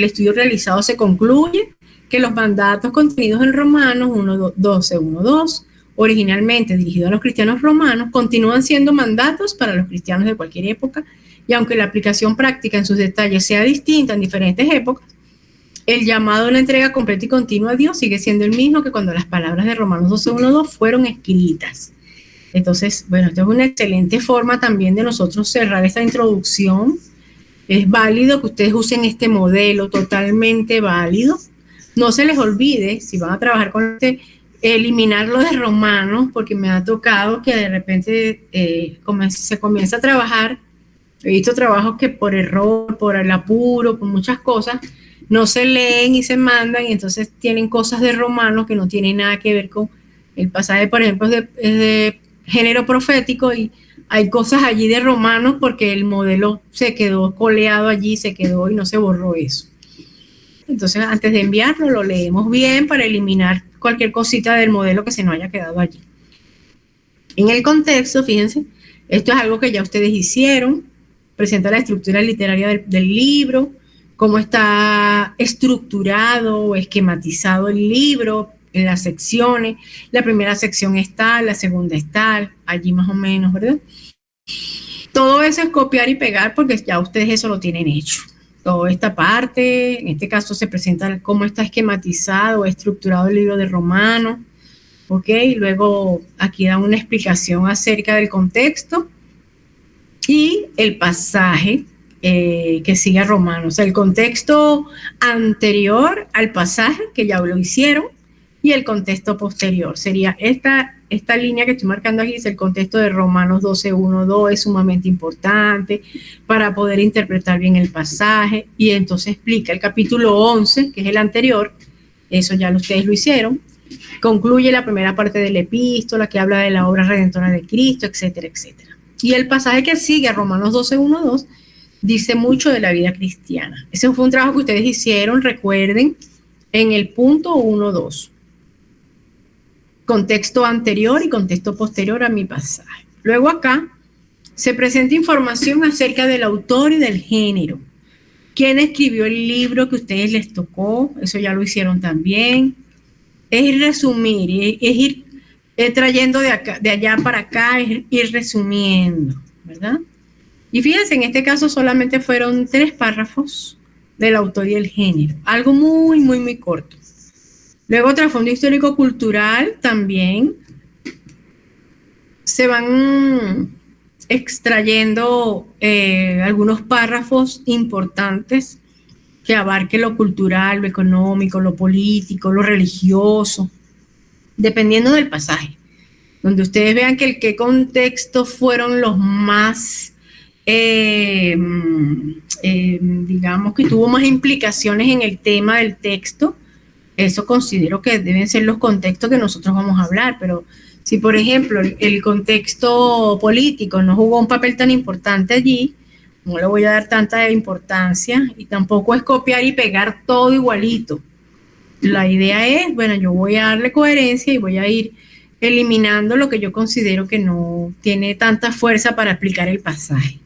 estudio realizado se concluye que los mandatos contenidos en Romanos 1:12, originalmente dirigidos a los cristianos romanos, continúan siendo mandatos para los cristianos de cualquier época, y aunque la aplicación práctica en sus detalles sea distinta en diferentes épocas, el llamado a una entrega completa y continua a Dios sigue siendo el mismo que cuando las palabras de Romanos 12:1-2 fueron escritas. Entonces, bueno, esto es una excelente forma también de nosotros cerrar esta introducción. Es válido que ustedes usen este modelo, totalmente válido. No se les olvide, si van a trabajar con eliminar lo de Romanos, porque me ha tocado que de repente se comienza a trabajar. He visto trabajos que por error, por el apuro, por muchas cosas, no se leen y se mandan, y entonces tienen cosas de Romanos que no tienen nada que ver con el pasaje. Por ejemplo, es de género profético, y hay cosas allí de Romanos porque el modelo se quedó coleado allí, se quedó y no se borró eso. Entonces, antes de enviarlo, lo leemos bien para eliminar cualquier cosita del modelo que se nos haya quedado allí. En el contexto, fíjense, esto es algo que ya ustedes hicieron. Presenta la estructura literaria del libro, cómo está estructurado o esquematizado el libro en las secciones. La primera sección es tal, la segunda es tal, allí más o menos, ¿verdad? Todo eso es copiar y pegar porque ya ustedes eso lo tienen hecho. Toda esta parte, en este caso se presenta cómo está esquematizado o estructurado el libro de Romanos, ¿ok? Luego aquí da una explicación acerca del contexto y el pasaje que sigue a Romanos, o sea, el contexto anterior al pasaje, que ya lo hicieron, y el contexto posterior. Sería esta línea que estoy marcando aquí, es el contexto de Romanos 12:1-2, es sumamente importante para poder interpretar bien el pasaje, y entonces explica el capítulo 11, que es el anterior, eso ya ustedes lo hicieron, concluye la primera parte de la epístola, que habla de la obra redentora de Cristo, etcétera, etcétera. Y el pasaje que sigue a Romanos 12:1-2 dice mucho de la vida cristiana. Ese fue un trabajo que ustedes hicieron, recuerden, en el punto 1:2. Contexto anterior y contexto posterior a mi pasaje. Luego acá se presenta información acerca del autor y del género. ¿Quién escribió el libro que a ustedes les tocó? Eso ya lo hicieron también. Es ir resumir, es ir trayendo de allá para acá, es ir resumiendo, ¿verdad? Y fíjense, en este caso solamente fueron 3 párrafos del autor y el género. Algo muy, muy, muy corto. Luego, trasfondo histórico-cultural también. Se van extrayendo algunos párrafos importantes que abarquen lo cultural, lo económico, lo político, lo religioso, dependiendo del pasaje. Donde ustedes vean que qué contextos fueron los más... digamos que tuvo más implicaciones en el tema del texto. Eso considero que deben ser los contextos que nosotros vamos a hablar, pero si por ejemplo el contexto político no jugó un papel tan importante allí, no le voy a dar tanta importancia, y tampoco es copiar y pegar todo igualito. La idea es, bueno, yo voy a darle coherencia y voy a ir eliminando lo que yo considero que no tiene tanta fuerza para aplicar el pasaje.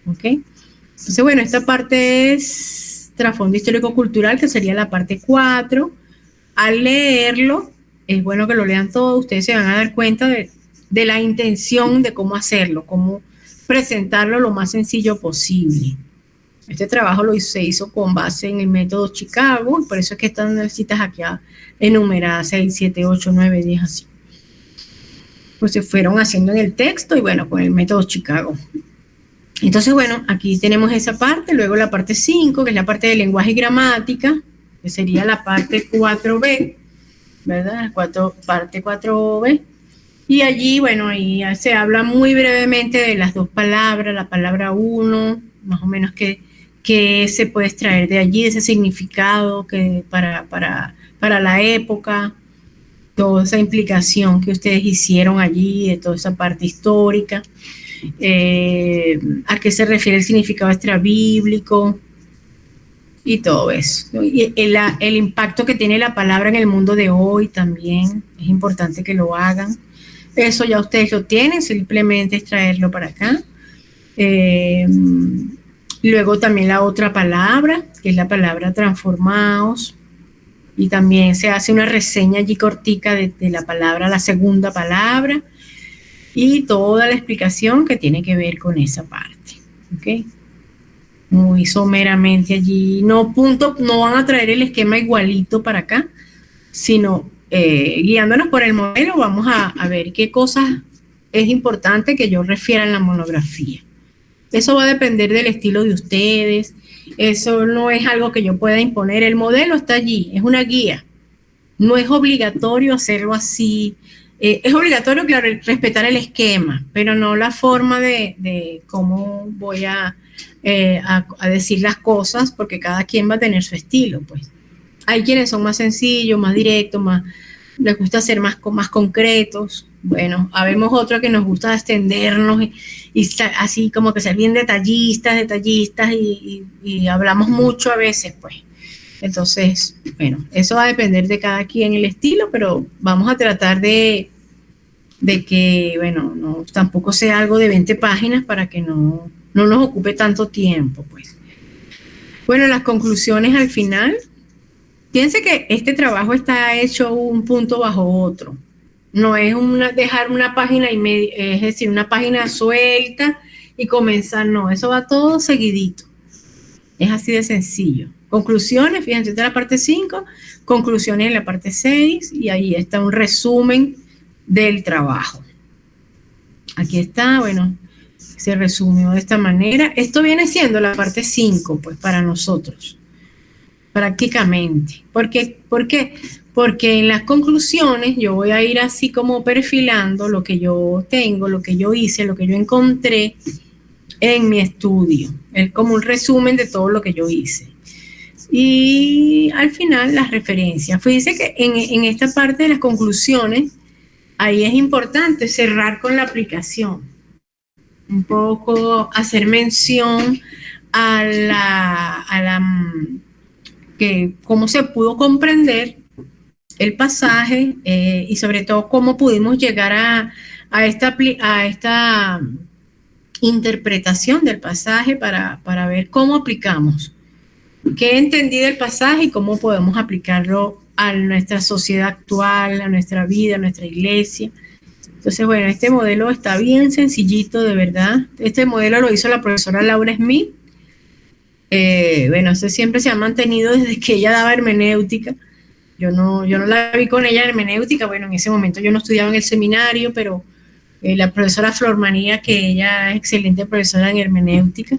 ¿Ok? Entonces, bueno, esta parte es trasfondo histórico-cultural, que sería la parte 4. Al leerlo, es bueno que lo lean todo, ustedes se van a dar cuenta de la intención de cómo hacerlo, cómo presentarlo lo más sencillo posible. Este trabajo se hizo con base en el método Chicago, por eso es que están las citas aquí enumeradas, 6, 7, 8, 9, 10, así. Pues se fueron haciendo en el texto y bueno, con el método Chicago. Entonces, bueno, aquí tenemos esa parte, luego la parte 5, que es la parte de lenguaje y gramática, que sería la parte 4B, ¿verdad? Parte 4B. Y allí, bueno, ahí se habla muy brevemente de las 2 palabras, la palabra 1, más o menos que se puede extraer de allí, ese significado que para la época, toda esa implicación que ustedes hicieron allí, de toda esa parte histórica. A qué se refiere el significado extrabíblico, y todo eso. Y el impacto que tiene la palabra en el mundo de hoy también es importante que lo hagan. Eso ya ustedes lo tienen, simplemente es traerlo para acá. Luego también la otra palabra, que es la palabra transformados, y también se hace una reseña allí cortica de la palabra, la segunda palabra, y toda la explicación que tiene que ver con esa parte, ¿ok? Muy someramente allí, no van a traer el esquema igualito para acá, sino guiándonos por el modelo, vamos a ver qué cosas es importante que yo refiera en la monografía. Eso va a depender del estilo de ustedes, eso no es algo que yo pueda imponer, el modelo está allí, es una guía, no es obligatorio hacerlo así, es obligatorio, claro, respetar el esquema, pero no la forma de cómo voy a decir las cosas, porque cada quien va a tener su estilo, pues. Hay quienes son más sencillos, más directos, les gusta ser más concretos. Bueno, habemos otros que nos gusta extendernos y así como que ser bien detallistas y hablamos mucho a veces, pues. Entonces, bueno, eso va a depender de cada quien el estilo, pero vamos a tratar de que, bueno, no, tampoco sea algo de 20 páginas para que no nos ocupe tanto tiempo, pues. Bueno, las conclusiones al final. Piense que este trabajo está hecho un punto bajo otro. No es dejar una página y media, es decir, una página suelta y comenzar, no, eso va todo seguidito. Es así de sencillo. Conclusiones, fíjense, esta es la parte 5, conclusiones en la parte 6, y ahí está un resumen del trabajo. Aquí está, bueno, se resumió de esta manera. Esto viene siendo la parte 5, pues, para nosotros. Prácticamente. ¿Por qué? Porque en las conclusiones yo voy a ir así como perfilando lo que yo tengo, lo que yo hice, lo que yo encontré en mi estudio. Es como un resumen de todo lo que yo hice. Y al final las referencias. Fíjense que en esta parte de las conclusiones, ahí es importante cerrar con la aplicación. Un poco hacer mención a que cómo se pudo comprender el pasaje y sobre todo cómo pudimos llegar a esta interpretación del pasaje para ver cómo aplicamos, qué entendí del pasaje y cómo podemos aplicarlo a nuestra sociedad actual, a nuestra vida, a nuestra iglesia. Entonces, bueno, este modelo está bien sencillito, de verdad. Este modelo lo hizo la profesora Laura Smith. Bueno, eso siempre se ha mantenido desde que ella daba hermenéutica. Yo no la vi con ella en hermenéutica. Bueno, en ese momento yo no estudiaba en el seminario, pero la profesora Flor Manía, que ella es excelente profesora en hermenéutica,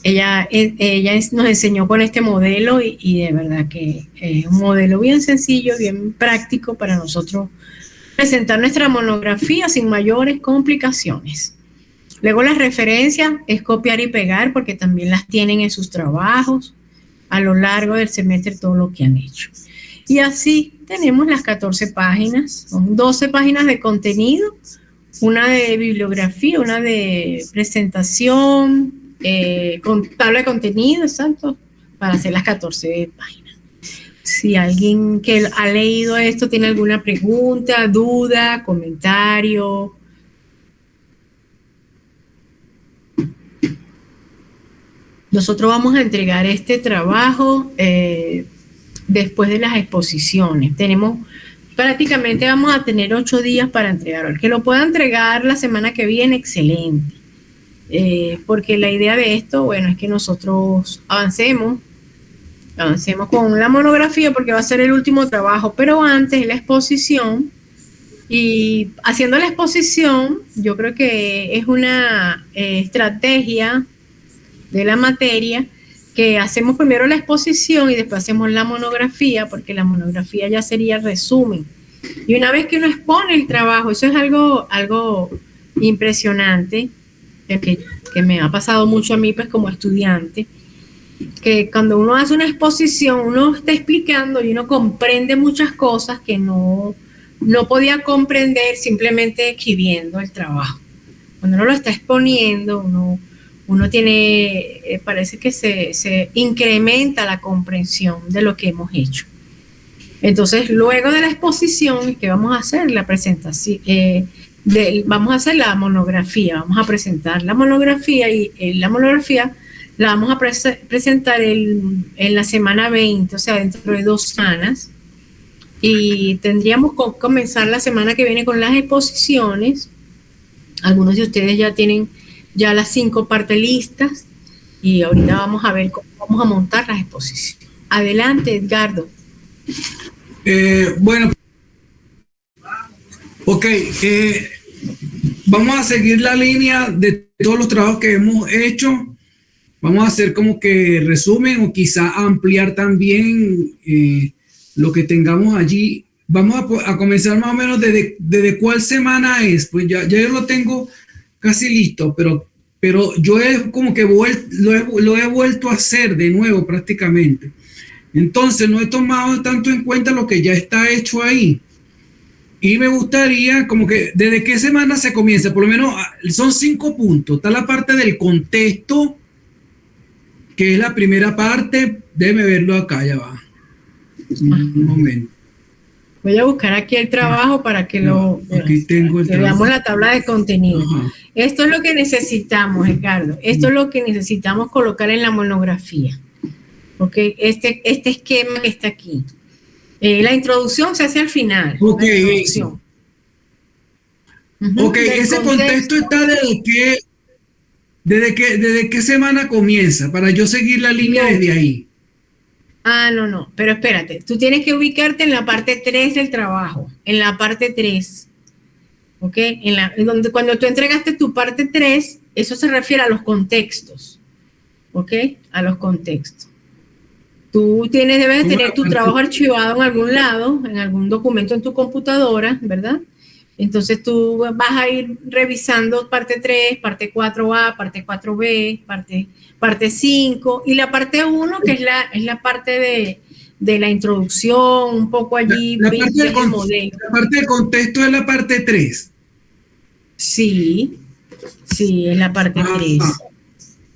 ella nos enseñó con este modelo y de verdad que es un modelo bien sencillo, bien práctico para nosotros presentar nuestra monografía sin mayores complicaciones. Luego las referencias es copiar y pegar porque también las tienen en sus trabajos a lo largo del semestre, todo lo que han hecho. Y así tenemos las 14 páginas, son 12 páginas de contenido, una de bibliografía, una de presentación, con tabla de contenido, exacto, para hacer las 14 páginas. Si alguien que ha leído esto tiene alguna pregunta, duda, comentario. Nosotros vamos a entregar este trabajo después de las exposiciones. Prácticamente vamos a tener 8 días para entregarlo. El que lo pueda entregar la semana que viene, excelente. Porque la idea de esto, bueno, es que nosotros avancemos con la monografía porque va a ser el último trabajo, pero antes la exposición. Y haciendo la exposición, yo creo que es una estrategia de la materia, que hacemos primero la exposición y después hacemos la monografía, porque la monografía ya sería el resumen. Y una vez que uno expone el trabajo, eso es algo impresionante, que me ha pasado mucho a mí pues como estudiante, que cuando uno hace una exposición, uno está explicando y uno comprende muchas cosas que no podía comprender simplemente escribiendo el trabajo. Cuando uno lo está exponiendo, uno tiene, parece que se incrementa la comprensión de lo que hemos hecho. Entonces, luego de la exposición, ¿qué vamos a hacer? La presentación, vamos a hacer la monografía, vamos a presentar la monografía y la monografía la vamos a presentar en la semana 20, o sea, dentro de 2 semanas. Y tendríamos que comenzar la semana que viene con las exposiciones. Algunos de ustedes ya tienen ya las 5 partes listas y ahorita vamos a ver cómo vamos a montar las exposiciones. Adelante, Edgardo. Bueno, ok, vamos a seguir la línea de todos los trabajos que hemos hecho. Vamos a hacer como que resumen o quizá ampliar también lo que tengamos allí. Vamos a comenzar más o menos desde cuál semana es. Pues ya yo lo tengo casi listo, pero yo he como que lo he vuelto a hacer de nuevo prácticamente. Entonces no he tomado tanto en cuenta lo que ya está hecho ahí. Y me gustaría como que desde qué semana se comienza. Por lo menos son 5 puntos. Está la parte del contexto, que es la primera parte. Déjeme verlo acá, ya va. Un momento. Voy a buscar aquí el trabajo para que aquí tengo que veamos la tabla de contenido. Ajá. Esto es lo que necesitamos, Edgardo. Esto es lo que necesitamos colocar en la monografía. ¿Ok? Este esquema que está aquí. La introducción se hace al final. Ok. La introducción. Ok, ese contexto está desde qué semana comienza, para yo seguir la línea desde ahí. No, pero espérate, tú tienes que ubicarte en la parte 3 del trabajo, en la parte 3, ¿ok? Cuando tú entregaste tu parte 3, eso se refiere a los contextos, ¿ok? A los contextos. Tú debes tener tu trabajo archivado en algún lado, en algún documento en tu computadora, ¿verdad? Entonces tú vas a ir revisando parte 3, parte 4A, parte 4B, parte 5 y la parte 1, que es la parte de la introducción, un poco allí. La parte del contexto es la parte 3. Sí, es la parte 3.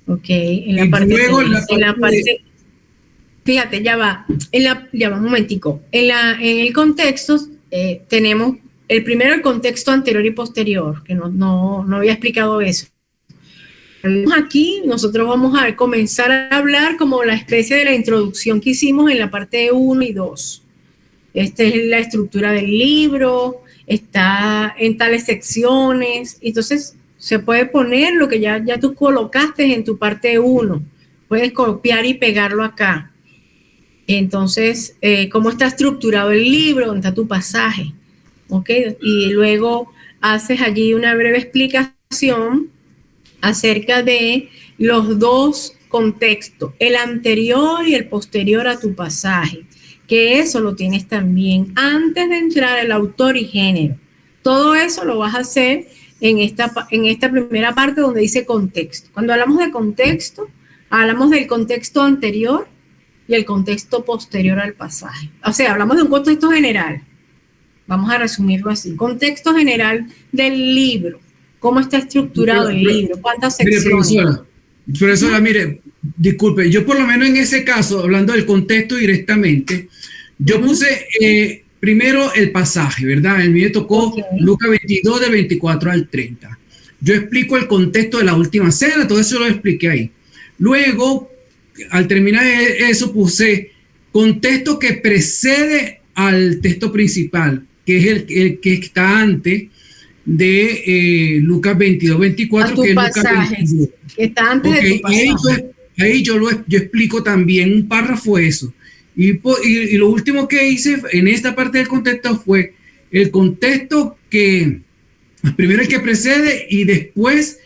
Ok, en la parte 3. En la parte... Fíjate, ya va un momentico. En el contexto tenemos el contexto anterior y posterior, que no había explicado eso. Aquí nosotros vamos a comenzar a hablar como la especie de la introducción que hicimos en la parte 1 y 2. Esta es la estructura del libro, está en tales secciones, entonces se puede poner lo que ya tú colocaste en tu parte 1. Puedes copiar y pegarlo acá. Entonces, cómo está estructurado el libro, dónde está tu pasaje, ¿ok? Y luego haces allí una breve explicación acerca de los 2 contextos, el anterior y el posterior a tu pasaje, que eso lo tienes también antes de entrar el autor y género. Todo eso lo vas a hacer en esta primera parte donde dice contexto. Cuando hablamos de contexto, hablamos del contexto anterior y el contexto posterior al pasaje. O sea, hablamos de un contexto general. Vamos a resumirlo así. Contexto general del libro. ¿Cómo está estructurado el libro? ¿Cuántas secciones? Mire, profesora, mire, disculpe, yo por lo menos en ese caso, hablando del contexto directamente, yo puse primero el pasaje, ¿verdad? A mí me tocó Lucas 22, del 24 al 30. Yo explico el contexto de la última cena, todo eso lo expliqué ahí. Luego, al terminar eso, puse contexto que precede al texto principal, que es el que está antes de Lucas 22, 24, que es pasaje, Lucas 22. Que está antes de tu pasaje. Ahí yo explico también un párrafo eso. Y lo último que hice en esta parte del contexto fue el contexto que, primero el que precede y después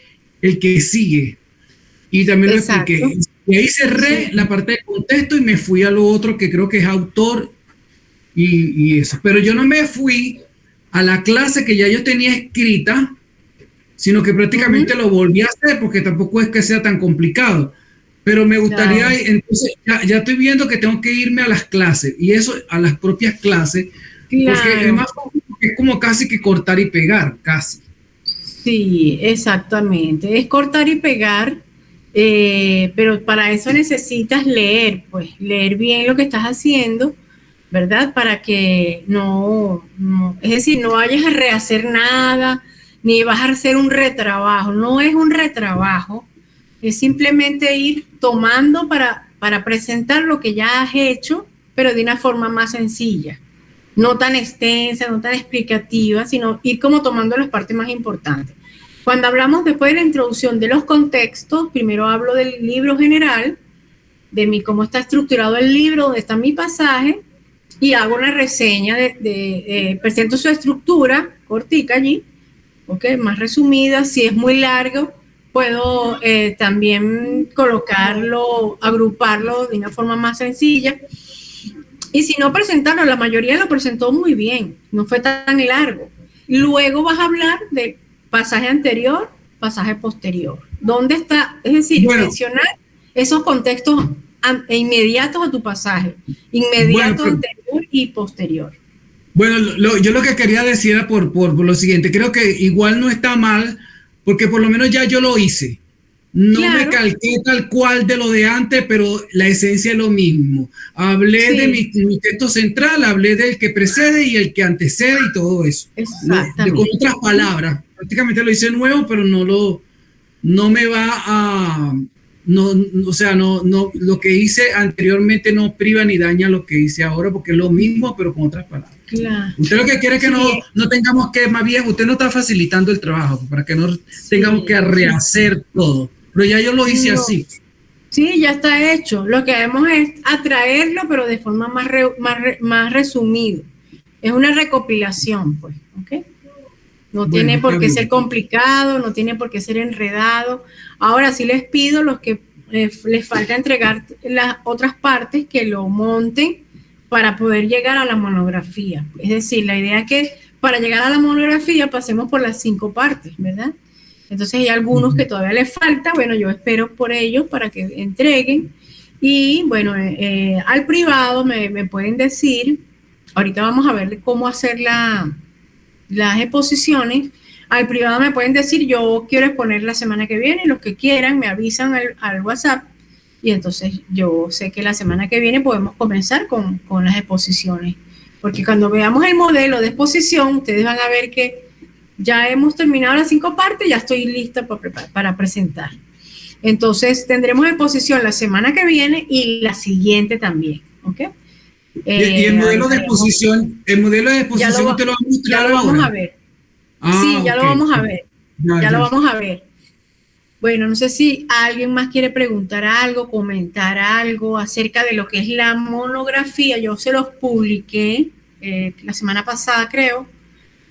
el que sigue. Y también lo expliqué. Y ahí cerré la parte del contexto y me fui a lo otro que creo que es autor y eso. Pero yo no me fui a la clase que ya yo tenía escrita, sino que prácticamente lo volví a hacer porque tampoco es que sea tan complicado. Pero me gustaría, entonces ya estoy viendo que tengo que irme a las clases y eso a las propias clases, porque es más fácil, es como casi que cortar y pegar, casi. Sí, exactamente. Es cortar y pegar Pero para eso necesitas leer, pues leer bien lo que estás haciendo, ¿verdad? Para que es decir, no vayas a rehacer nada, ni vas a hacer un retrabajo. No es un retrabajo, es simplemente ir tomando para presentar lo que ya has hecho, pero de una forma más sencilla, no tan extensa, no tan explicativa, sino ir como tomando las partes más importantes. Cuando hablamos después de la introducción de los contextos, primero hablo del libro general, de cómo está estructurado el libro, dónde está mi pasaje, y hago una reseña, presento su estructura, cortica allí, ¿okay? Más resumida. Si es muy largo, puedo también colocarlo, agruparlo de una forma más sencilla. Y si no presentarlo, la mayoría lo presentó muy bien, no fue tan largo. Luego vas a hablar del pasaje anterior, pasaje posterior. ¿Dónde está? Es decir, mencionar esos contextos inmediatos a tu pasaje, inmediato, anterior y posterior. Bueno, yo lo que quería decir era por lo siguiente, creo que igual no está mal, porque por lo menos ya yo lo hice. No me calqué tal cual de lo de antes, pero la esencia es lo mismo. Hablé de mi texto central, hablé del que precede y el que antecede y todo eso. Exactamente. Con otras palabras, prácticamente lo hice nuevo, pero no me va a... o sea, lo que hice anteriormente no priva ni daña lo que hice ahora, porque es lo mismo, pero con otras palabras. Claro. Usted lo que quiere es que no tengamos que, más bien, usted no está facilitando el trabajo para que no tengamos que rehacer todo. Pero ya yo lo hice así. Sí, ya está hecho. Lo que haremos es atraerlo, pero de forma más resumida. Es una recopilación, pues, ¿ok? No tiene por qué ser complicado, no tiene por qué ser enredado. Ahora sí les pido, los que les falta entregar las otras partes, que lo monten para poder llegar a la monografía. Es decir, la idea es que para llegar a la monografía pasemos por las 5 partes, ¿verdad? Entonces hay algunos que todavía les falta. Bueno, yo espero por ellos para que entreguen. Y bueno, al privado me pueden decir, ahorita vamos a ver cómo hacer las exposiciones. Al privado me pueden decir, yo quiero exponer la semana que viene, los que quieran me avisan al WhatsApp, y entonces yo sé que la semana que viene podemos comenzar con las exposiciones, porque cuando veamos el modelo de exposición, ustedes van a ver que ya hemos terminado las 5 partes, ya estoy lista para presentar. Entonces tendremos exposición la semana que viene y la siguiente también, ¿ok? Y el modelo de exposición, usted lo va a mostrar. Ya lo vamos a ver. Sí, ya lo vamos a ver. Ya lo vamos a ver. Bueno, no sé si alguien más quiere preguntar algo, comentar algo acerca de lo que es la monografía. Yo se los publiqué la semana pasada, creo,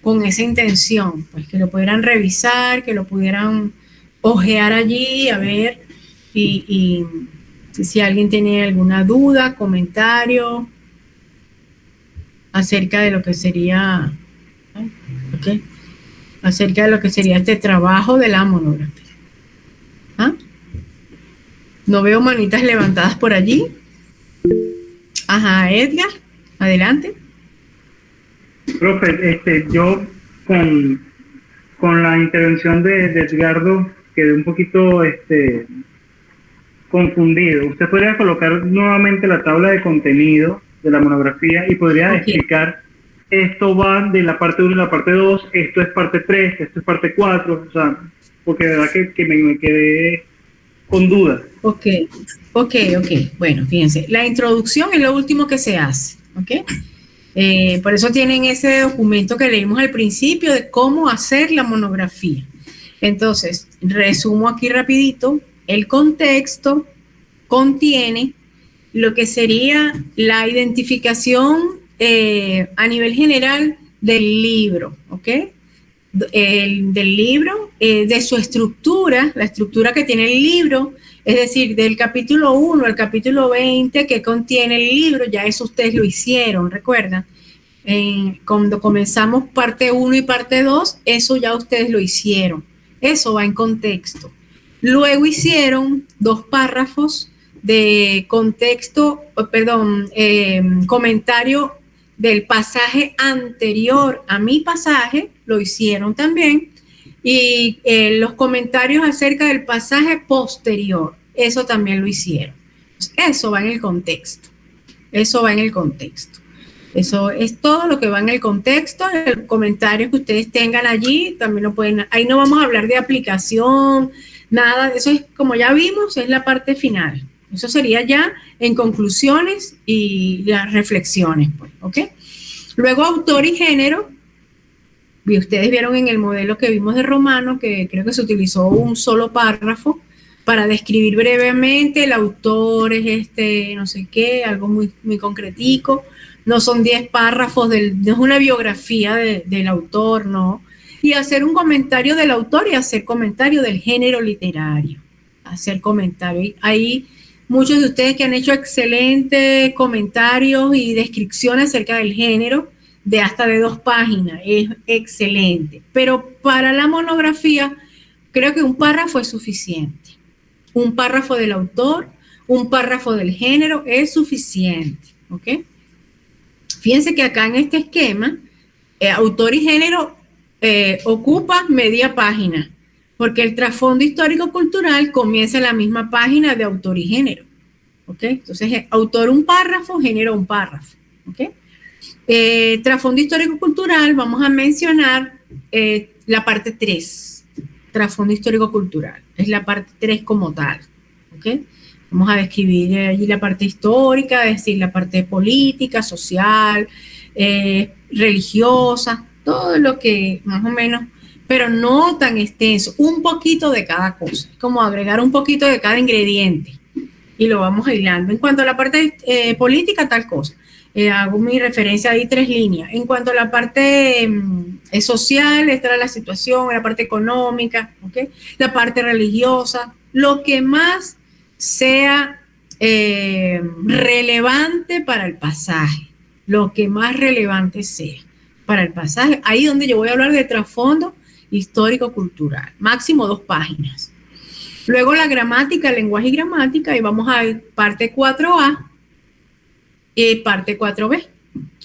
con esa intención, pues que lo pudieran revisar, que lo pudieran ojear allí, a ver, y si alguien tiene alguna duda, comentario acerca de lo que sería, acerca de lo que sería este trabajo de la monografía. ¿Ah? No veo manitas levantadas por allí. Ajá, Edgar, adelante. Profe, yo con la intervención de Edgardo quedé un poquito confundido. ¿Usted podría colocar nuevamente la tabla de contenido de la monografía y podría explicar, esto va de la parte 1 y la parte 2, esto es parte 3, esto es parte 4, o sea, porque de verdad que me quedé con dudas. Ok. Bueno, fíjense, la introducción es lo último que se hace, ¿ok? Por eso tienen ese documento que leímos al principio de cómo hacer la monografía. Entonces, resumo aquí rapidito. El contexto contiene lo que sería la identificación a nivel general del libro, ¿ok? Del libro, de su estructura, la estructura que tiene el libro, es decir, del capítulo 1 al capítulo 20 que contiene el libro. Ya eso ustedes lo hicieron, ¿recuerdan? Cuando comenzamos parte 1 y parte 2, eso ya ustedes lo hicieron. Eso va en contexto. Luego hicieron 2 párrafos de contexto, comentario del pasaje anterior a mi pasaje, lo hicieron también. Y los comentarios acerca del pasaje posterior, eso también lo hicieron. Eso va en el contexto. Eso va en el contexto. Eso es todo lo que va en el contexto. El comentario que ustedes tengan allí, también lo pueden. Ahí no vamos a hablar de aplicación, nada. Eso es, como ya vimos, es la parte final. Eso sería ya en conclusiones y las reflexiones, pues, ¿ok? Luego, autor y género. Y ustedes vieron en el modelo que vimos de Romano que creo que se utilizó un solo párrafo para describir brevemente el autor es no sé qué, algo muy, muy concretico. No son 10 párrafos, no es una biografía del autor, no. Y hacer un comentario del autor y hacer comentario del género literario. Hacer comentario. Hay muchos de ustedes que han hecho excelentes comentarios y descripciones acerca del género, de hasta de 2 páginas, es excelente. Pero para la monografía, creo que un párrafo es suficiente. Un párrafo del autor, un párrafo del género es suficiente, ¿ok? Fíjense que acá en este esquema, autor y género ocupa media página, porque el trasfondo histórico-cultural comienza en la misma página de autor y género, ¿ok? Entonces, autor un párrafo, género un párrafo, ¿ok? Trasfondo histórico-cultural, vamos a mencionar la parte 3, trasfondo histórico-cultural, es la parte 3 como tal, ¿ok? Vamos a describir allí la parte histórica, es decir, la parte política, social, religiosa, todo lo que más o menos, pero no tan extenso, un poquito de cada cosa, es como agregar un poquito de cada ingrediente y lo vamos hilando. En cuanto a la parte política, tal cosa. Hago mi referencia ahí 3 líneas. En cuanto a la parte social, esta era la situación, la parte económica, ¿okay? La parte religiosa, lo que más sea relevante para el pasaje, lo que más relevante sea para el pasaje. Ahí donde yo voy a hablar de trasfondo histórico-cultural, máximo 2 páginas. Luego la gramática, lenguaje y gramática, y vamos a ver parte 4A, y parte 4B,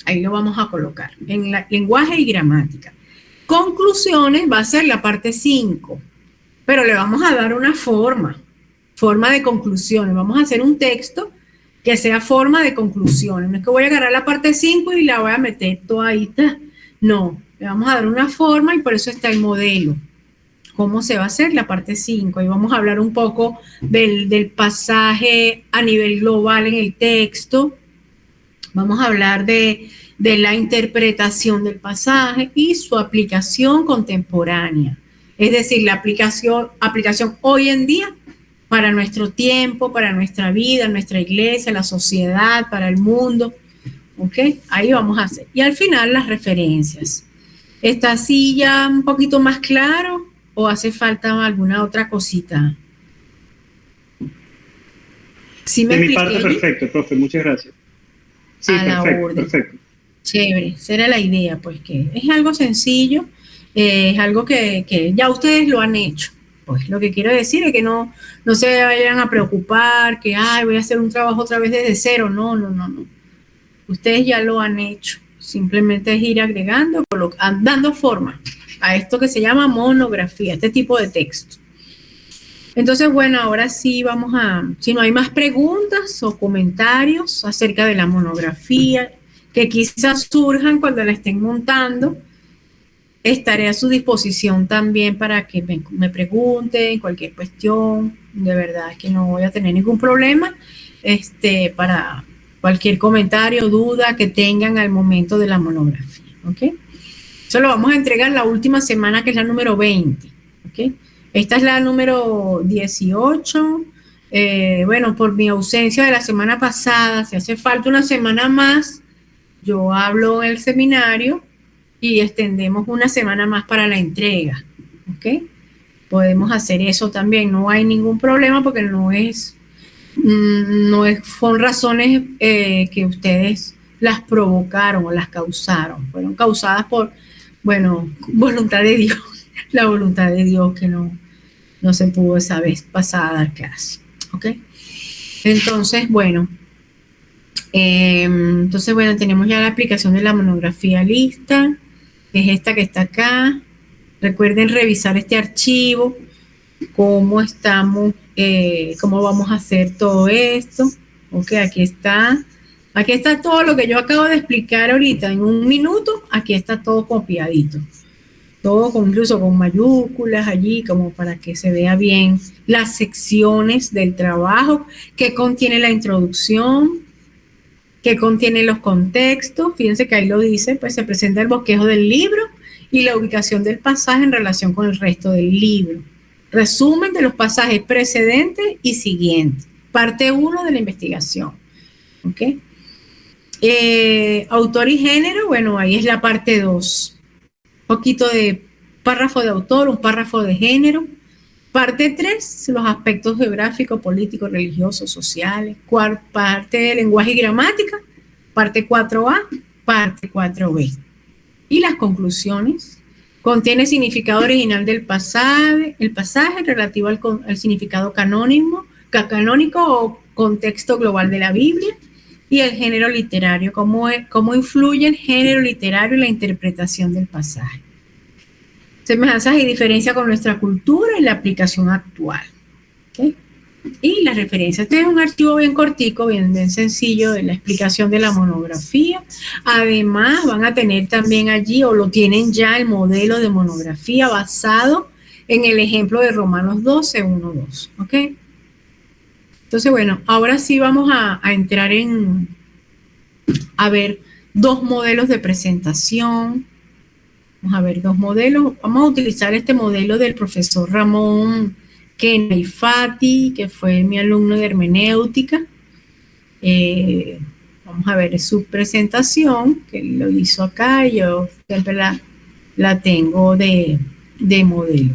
ahí lo vamos a colocar, en la, lenguaje y gramática. Conclusiones va a ser la parte 5, pero le vamos a dar una forma de conclusiones. Vamos a hacer un texto que sea forma de conclusiones. No es que voy a agarrar la parte 5 y la voy a meter toda ahí. No, le vamos a dar una forma y por eso está el modelo. ¿Cómo se va a hacer la parte 5? Y vamos a hablar un poco del pasaje a nivel global en el texto. Vamos a hablar de la interpretación del pasaje y su aplicación contemporánea. Es decir, la aplicación hoy en día para nuestro tiempo, para nuestra vida, nuestra iglesia, la sociedad, para el mundo. ¿Ok? Ahí vamos a hacer. Y al final las referencias. ¿Está así ya un poquito más claro o hace falta alguna otra cosita? ¿Sí me expliqué? De mi parte, perfecto, profe. Muchas gracias. Sí, a la orden. Perfecto. Chévere, esa era la idea, pues que es algo sencillo, es algo que ya ustedes lo han hecho. Pues lo que quiero decir es que no se vayan a preocupar, que voy a hacer un trabajo otra vez desde cero. No. Ustedes ya lo han hecho. Simplemente es ir agregando, dando forma a esto que se llama monografía, este tipo de texto. Entonces, bueno, ahora sí vamos si no hay más preguntas o comentarios acerca de la monografía, que quizás surjan cuando la estén montando, estaré a su disposición también para que me pregunten cualquier cuestión. De verdad que no voy a tener ningún problema para cualquier comentario o duda que tengan al momento de la monografía. ¿Ok? Eso lo vamos a entregar la última semana, que es la número 20. ¿Ok? Esta es la número 18. Bueno, por mi ausencia de la semana pasada, si hace falta una semana más, yo hablo en el seminario y extendemos una semana más para la entrega. ¿Ok? Podemos hacer eso también, no hay ningún problema porque son razones que ustedes las provocaron o las causaron. Fueron causadas por, voluntad de Dios. La voluntad de Dios que no se pudo esa vez pasada a dar clase. ¿Ok? Entonces, tenemos ya la aplicación de la monografía lista, que es esta que está acá. Recuerden revisar este archivo, cómo estamos, cómo vamos a hacer todo esto. Ok, aquí está todo lo que yo acabo de explicar ahorita en un minuto. Aquí está todo copiadito, todo incluso con mayúsculas allí, como para que se vea bien las secciones del trabajo, que contiene la introducción, que contiene los contextos. Fíjense que ahí lo dice, pues se presenta el bosquejo del libro y la ubicación del pasaje en relación con el resto del libro. Resumen de los pasajes precedentes y siguientes. Parte 1 de la investigación. ¿Ok? Autor y género, bueno, ahí es la parte 2. Un poquito de párrafo de autor, un párrafo de género. Parte 3, los aspectos geográficos, políticos, religiosos, sociales. Parte de lenguaje y gramática. Parte 4A, parte 4B. Y las conclusiones. Contiene significado original del pasaje, el pasaje relativo al significado canónico o contexto global de la Biblia, y el género literario, cómo influye el género literario en la interpretación del pasaje. Semejanzas y diferencias con nuestra cultura y la aplicación actual. ¿Okay? Y las referencias. Este es un archivo bien cortico, bien sencillo de la explicación de la monografía. Además, van a tener también allí, o lo tienen ya, el modelo de monografía basado en el ejemplo de Romanos 12, 1, 2. ¿Ok? Entonces, bueno, ahora sí vamos a entrar a ver dos modelos de presentación. Vamos a ver dos modelos. Vamos a utilizar este modelo del profesor Ramón Kenaifati, que fue mi alumno de hermenéutica. Vamos a ver su presentación, que lo hizo acá, y yo siempre la tengo de modelo.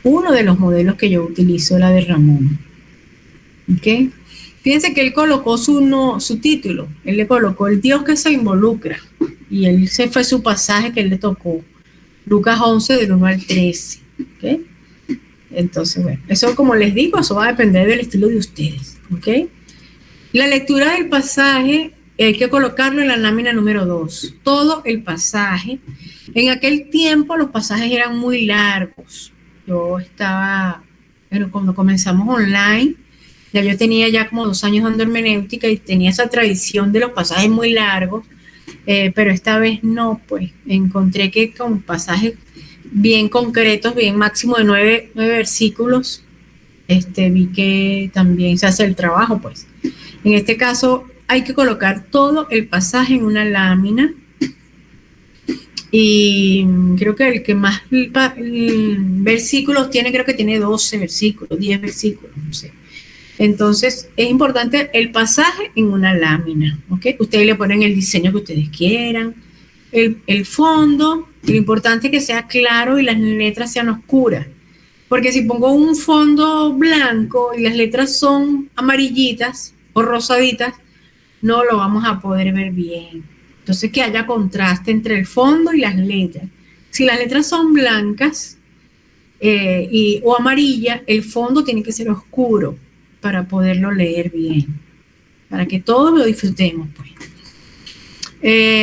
Uno de los modelos que yo utilizo, la de Ramón. ¿Ok? Fíjense que él colocó su título. Él le colocó el Dios que se involucra. Y ese fue su pasaje que él le tocó. Lucas 11, del 1 al 13. ¿Ok? Entonces, bueno, eso, como les digo, eso va a depender del estilo de ustedes. ¿Ok? La lectura del pasaje hay que colocarlo en la lámina número 2. Todo el pasaje. En aquel tiempo los pasajes eran muy largos. Yo estaba, bueno, cuando comenzamos online, ya yo tenía ya como 2 años dando hermenéutica y tenía esa tradición de los pasajes muy largos, pero esta vez no, pues encontré que con pasajes bien concretos, bien máximo de 9 versículos, vi que también se hace el trabajo, pues. En este caso hay que colocar todo el pasaje en una lámina. Y creo que el que más versículos tiene, creo que tiene 12 versículos, 10 versículos, no sé. Entonces, es importante el pasaje en una lámina, ¿ok? Ustedes le ponen el diseño que ustedes quieran, el fondo, lo importante es que sea claro y las letras sean oscuras. Porque si pongo un fondo blanco y las letras son amarillitas o rosaditas, no lo vamos a poder ver bien. Entonces, que haya contraste entre el fondo y las letras. Si las letras son blancas o amarillas, el fondo tiene que ser oscuro para poderlo leer bien, para que todos lo disfrutemos, pues.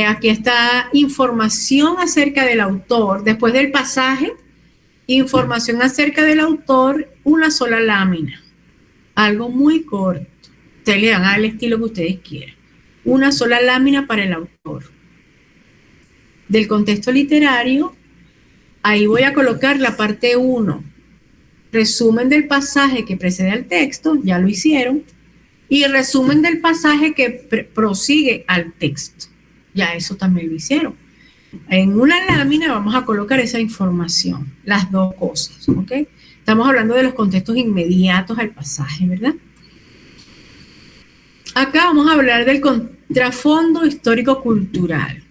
Aquí está información acerca del autor. Después del pasaje, información acerca del autor, una sola lámina. Algo muy corto. Ustedes le dan al estilo que ustedes quieran. Una sola lámina para el autor. Del contexto literario, ahí voy a colocar la parte 1. Resumen del pasaje que precede al texto, ya lo hicieron. Y resumen del pasaje que prosigue al texto. Ya eso también lo hicieron. En una lámina vamos a colocar esa información, las dos cosas, ¿ok? Estamos hablando de los contextos inmediatos al pasaje, ¿verdad? Acá vamos a hablar del trasfondo histórico-cultural.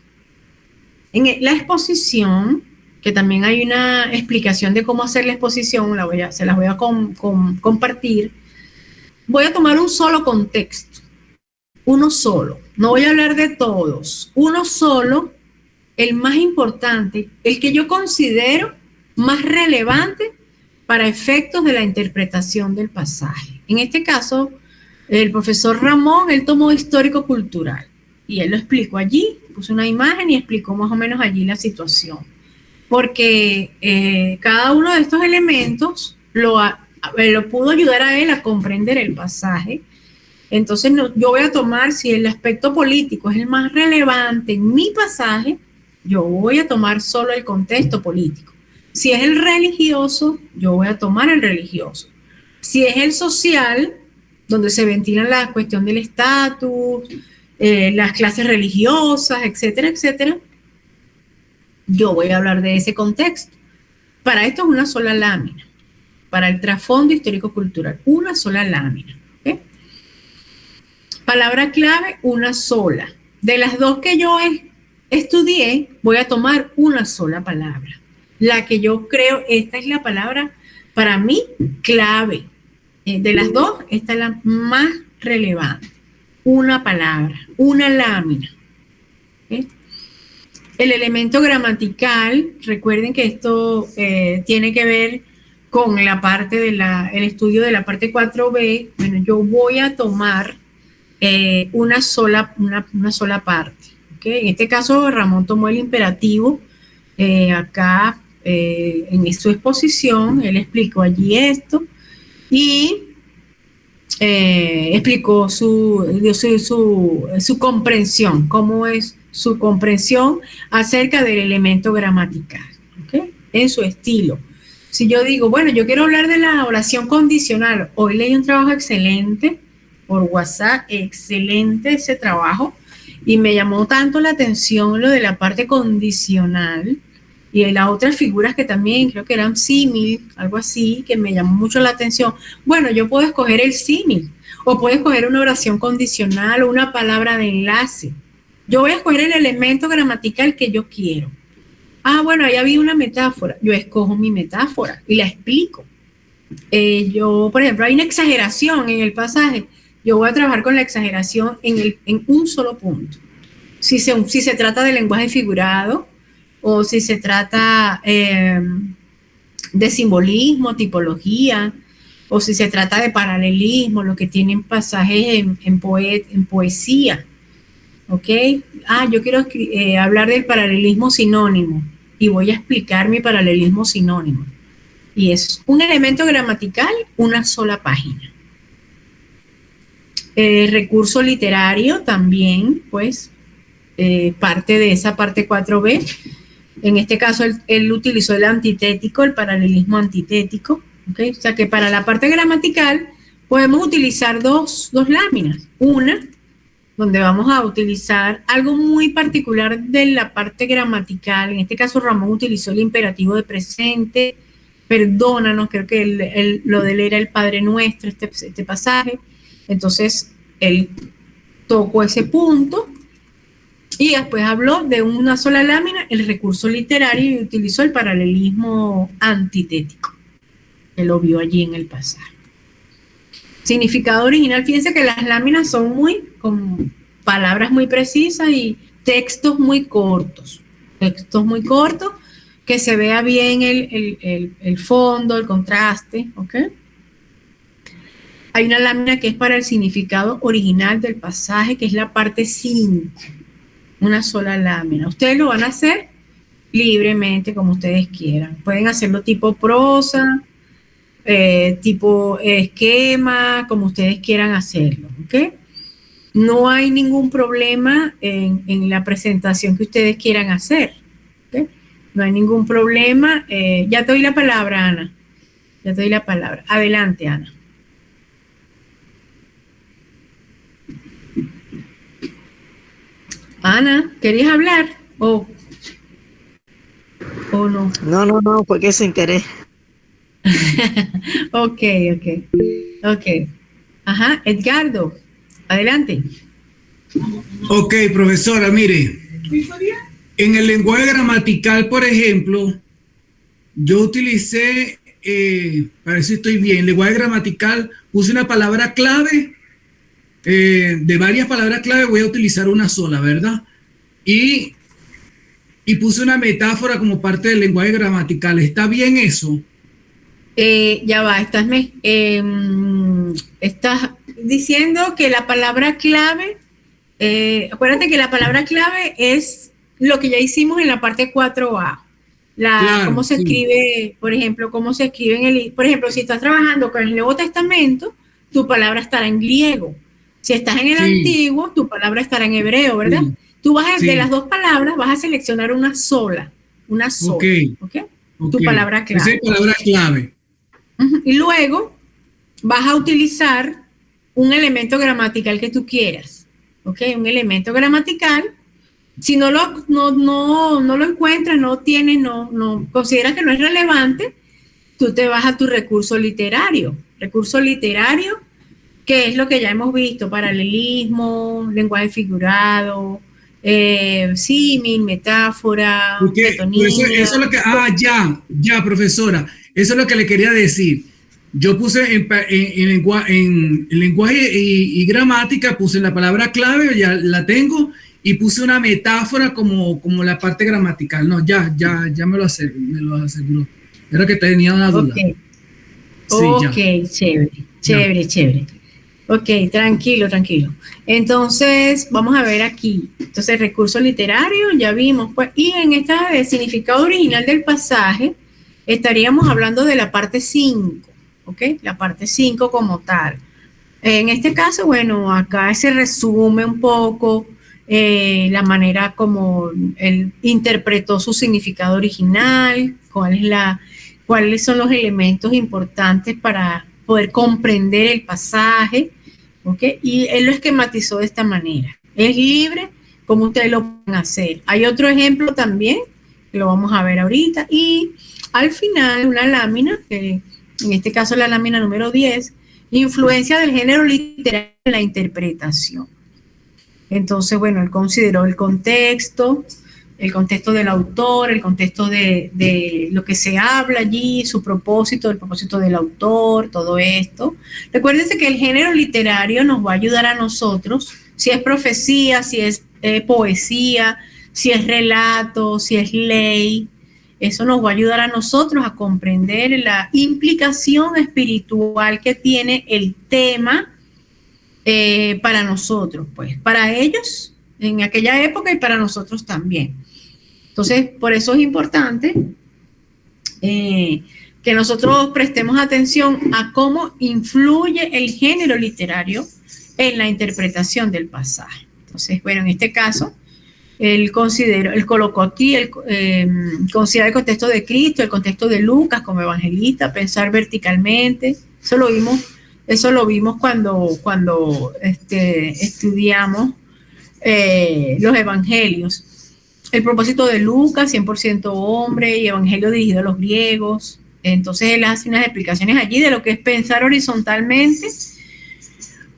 En la exposición, que también hay una explicación de cómo hacer la exposición, se las voy a compartir. Voy a tomar un solo contexto, uno solo. No voy a hablar de todos, uno solo, el más importante, el que yo considero más relevante para efectos de la interpretación del pasaje. En este caso, el profesor Ramón, él tomó histórico-cultural y él lo explicó allí, puso una imagen y explicó más o menos allí la situación. porque cada uno de estos elementos lo pudo ayudar a él a comprender el pasaje. Entonces yo voy a tomar, si el aspecto político es el más relevante en mi pasaje, yo voy a tomar solo el contexto político. Si es el religioso, yo voy a tomar el religioso. Si es el social, donde se ventila la cuestión del estatus, las clases religiosas, etcétera, etcétera, yo voy a hablar de ese contexto. Para esto es una sola lámina. Para el trasfondo histórico-cultural, una sola lámina. ¿Okay? Palabra clave, una sola. De las dos que yo estudié, voy a tomar una sola palabra. La que yo creo, esta es la palabra para mí clave. De las dos, esta es la más relevante. Una palabra, una lámina. ¿Okay? El elemento gramatical, recuerden que esto tiene que ver con la parte el estudio de la parte 4B. Bueno, yo voy a tomar una sola parte. ¿Okay? En este caso, Ramón tomó el imperativo. Acá, en su exposición, él explicó allí esto y explicó su comprensión, cómo es su comprensión acerca del elemento gramatical, ¿okay? En su estilo. Si yo digo, bueno, yo quiero hablar de la oración condicional, hoy leí un trabajo excelente por WhatsApp, excelente ese trabajo, y me llamó tanto la atención lo de la parte condicional y de las otras figuras que también creo que eran símil, algo así, que me llamó mucho la atención. Bueno, yo puedo escoger el símil, o puedo escoger una oración condicional o una palabra de enlace. Yo voy a escoger el elemento gramatical que yo quiero. Ah, bueno, ahí había una metáfora. Yo escojo mi metáfora y la explico. Por ejemplo, hay una exageración en el pasaje. Yo voy a trabajar con la exageración en un solo punto. Si se trata de lenguaje figurado o si se trata de simbolismo, tipología, o si se trata de paralelismo, lo que tienen pasajes en poesía. ¿Ok? Yo quiero hablar del paralelismo sinónimo y voy a explicar mi paralelismo sinónimo. Y es un elemento gramatical, una sola página. Recurso literario también, pues, parte de esa parte 4B. En este caso, él utilizó el antitético, el paralelismo antitético. ¿Okay? O sea que para la parte gramatical podemos utilizar dos láminas. Una, donde vamos a utilizar algo muy particular de la parte gramatical. En este caso, Ramón utilizó el imperativo de presente. Perdónanos, creo que lo de él era el Padre Nuestro, este pasaje. Entonces, él tocó ese punto y después habló de una sola lámina, el recurso literario, y utilizó el paralelismo antitético. Él lo vio allí en el pasaje. Significado original, fíjense que las láminas son con palabras muy precisas y textos muy cortos. Textos muy cortos, que se vea bien el fondo, el contraste, ¿ok? Hay una lámina que es para el significado original del pasaje, que es la parte 5. Una sola lámina. Ustedes lo van a hacer libremente, como ustedes quieran. Pueden hacerlo tipo prosa, tipo esquema, como ustedes quieran hacerlo, ¿ok? No hay ningún problema en la presentación que ustedes quieran hacer, ¿ok? No hay ningún problema. Ya te doy la palabra, Ana. Ya te doy la palabra. Adelante, Ana. Ana, ¿querías hablar? ¿O no? No, fue que sin querer. Ok. Ajá, Edgardo, adelante. Ok, profesora, mire. En el lenguaje gramatical, por ejemplo, yo utilicé, para ver si estoy bien, lenguaje gramatical, puse una palabra clave. De varias palabras clave voy a utilizar una sola, ¿verdad? Y puse una metáfora como parte del lenguaje gramatical. ¿Está bien eso? Ya va, estás diciendo que la palabra clave, acuérdate que la palabra clave es lo que ya hicimos en la parte 4A. Claro, cómo se sí. escribe, por ejemplo, cómo se escribe por ejemplo, si estás trabajando con el Nuevo Testamento, tu palabra estará en griego. Si estás en el Sí, Antiguo, tu palabra estará en hebreo, ¿verdad? sí, Tú de las sí. dos palabras vas a seleccionar una Ok, sola, ¿ok? ok. Tu palabra Esa clave. es palabra clave. Y luego vas a utilizar un elemento gramatical que tú quieras, ¿ok? Un elemento gramatical. Si no lo encuentras, no tienes, consideras que no es relevante, tú te vas a tu recurso literario. Recurso literario, que es lo que ya hemos visto: paralelismo, lenguaje figurado, símil, metáfora, Porque por metonimia. eso es lo que, ya, profesora, eso es lo que le quería decir. Yo puse en lenguaje y gramática, puse la palabra clave, ya la tengo, y puse una metáfora como la parte gramatical. No, ya me lo aseguró. Era que tenía una Ok, duda. Sí, ok, ya, chévere, ya. chévere, chévere. Ok, tranquilo, tranquilo. Entonces, vamos a ver aquí. Entonces, recurso literario, ya vimos, pues, y en esta de significado original del pasaje, estaríamos hablando de la parte 5, ¿ok? La parte 5 como tal. En este caso, bueno, acá se resume un poco la manera como él interpretó su significado original, cuáles son los elementos importantes para poder comprender el pasaje, ¿ok? Y él lo esquematizó de esta manera. Es libre como ustedes lo pueden hacer. Hay otro ejemplo también, que lo vamos a ver ahorita, y al final una lámina, que en este caso la lámina número 10, influencia del género literario en la interpretación. Entonces, bueno, él consideró el contexto del autor, el contexto de lo que se habla allí, su propósito, el propósito del autor, todo esto. Recuérdense que el género literario nos va a ayudar a nosotros, si es profecía, si es poesía, si es relato, si es ley. Eso nos va a ayudar a nosotros a comprender la implicación espiritual que tiene el tema para nosotros, pues, para ellos en aquella época y para nosotros también. Entonces, por eso es importante que nosotros prestemos atención a cómo influye el género literario en la interpretación del pasaje. Entonces, bueno, en este caso, él colocó aquí, considera el contexto de Cristo, el contexto de Lucas como evangelista, pensar verticalmente. Eso lo vimos cuando estudiamos los evangelios. El propósito de Lucas, 100% hombre, y evangelio dirigido a los griegos. Entonces él hace unas explicaciones allí de lo que es pensar horizontalmente,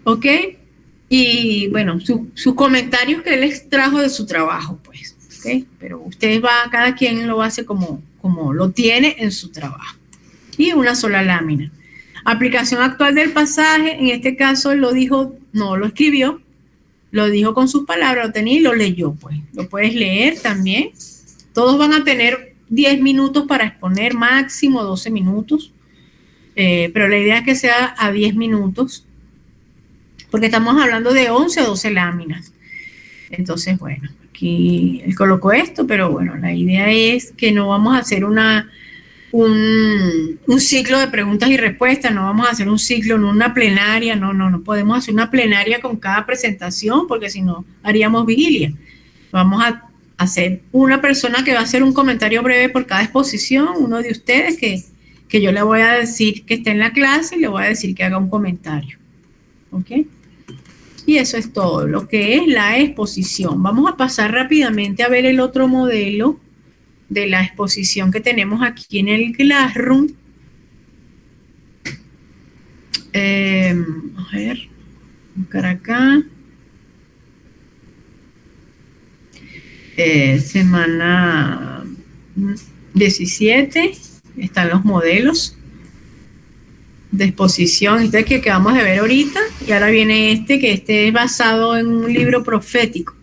¿ok? Y bueno, sus comentarios que él extrajo de su trabajo, pues, ¿ok? Pero cada quien lo hace como lo tiene en su trabajo. Y una sola lámina. Aplicación actual del pasaje, en este caso lo dijo, no lo escribió, lo dijo con sus palabras, lo tenía y lo leyó, pues. Lo puedes leer también. Todos van a tener 10 minutos para exponer, máximo 12 minutos, pero la idea es que sea a 10 minutos, porque estamos hablando de 11 o 12 láminas. Entonces, bueno, aquí él colocó esto, pero bueno, la idea es que no vamos a hacer un ciclo de preguntas y respuestas, no vamos a hacer un ciclo, no una plenaria, no podemos hacer una plenaria con cada presentación, porque si no, haríamos vigilia. Vamos a hacer una persona que va a hacer un comentario breve por cada exposición, uno de ustedes que yo le voy a decir que esté en la clase y le voy a decir que haga un comentario. ¿Ok? Y eso es todo lo que es la exposición. Vamos a pasar rápidamente a ver el otro modelo de la exposición que tenemos aquí en el Classroom. A ver, buscar acá. Semana 17, están los modelos de exposición, este que acabamos de ver ahorita, y ahora viene que es basado en un libro profético,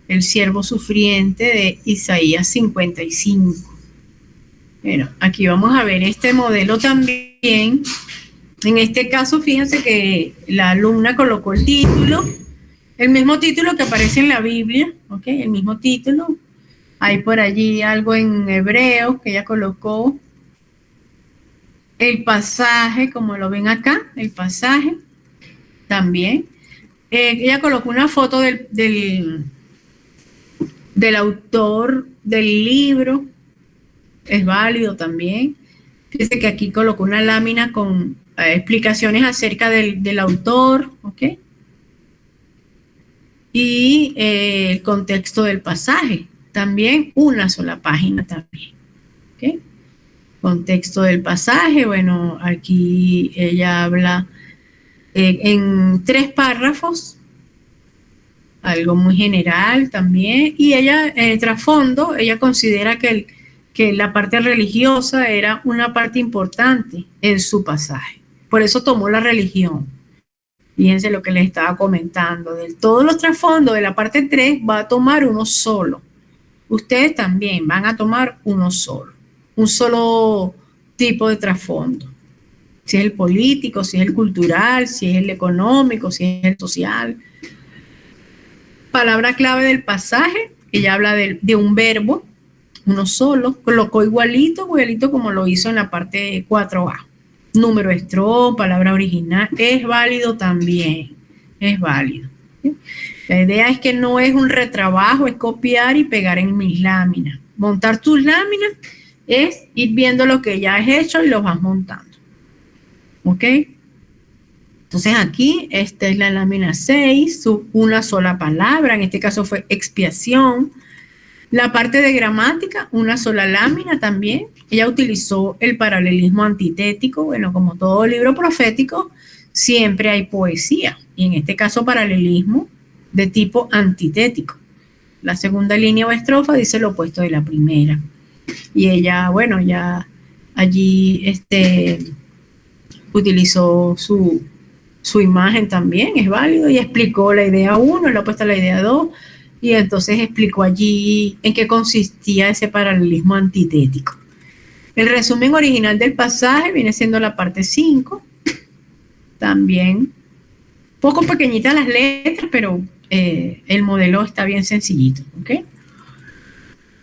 El siervo sufriente de Isaías 55. Bueno, aquí vamos a ver este modelo también. En este caso, fíjense que la alumna colocó el título, el mismo título que aparece en la Biblia, ¿ok? El mismo título. Hay por allí algo en hebreo que ella colocó. El pasaje, como lo ven acá, el pasaje también. Ella colocó una foto del autor del libro. Es válido también. Fíjense que aquí colocó una lámina con explicaciones acerca del autor, ¿ok? Y el contexto del pasaje. También una sola página también, ¿ok? Contexto del pasaje, bueno, aquí ella habla en 3 párrafos, algo muy general también, y ella, en el trasfondo, ella considera que la parte religiosa era una parte importante en su pasaje. Por eso tomó la religión. Fíjense lo que les estaba comentando. De todos los trasfondos de la parte 3 va a tomar uno solo. Ustedes también van a tomar uno solo. Un solo tipo de trasfondo. Si es el político, si es el cultural, si es el económico, si es el social. Palabra clave del pasaje, ella habla de un verbo, uno solo, colocó igualito como lo hizo en la parte 4A. Número strong, palabra original, es válido también, es válido. ¿Sí? La idea es que no es un retrabajo, es copiar y pegar en mis láminas. Montar tus láminas es ir viendo lo que ya has hecho y lo vas montando. ¿Ok? Entonces aquí, esta es la lámina 6, una sola palabra, en este caso fue expiación. La parte de gramática, una sola lámina también. Ella utilizó el paralelismo antitético. Bueno, como todo libro profético, siempre hay poesía. Y en este caso, paralelismo de tipo antitético. La segunda línea o estrofa dice lo opuesto de la primera. Y ella, bueno, ya allí utilizó su imagen también, es válido, y explicó la idea 1, la opuesta a la idea 2. Y entonces explicó allí en qué consistía ese paralelismo antitético. El resumen original del pasaje viene siendo la parte 5. También poco pequeñitas las letras, pero el modelo está bien sencillito. ¿Okay?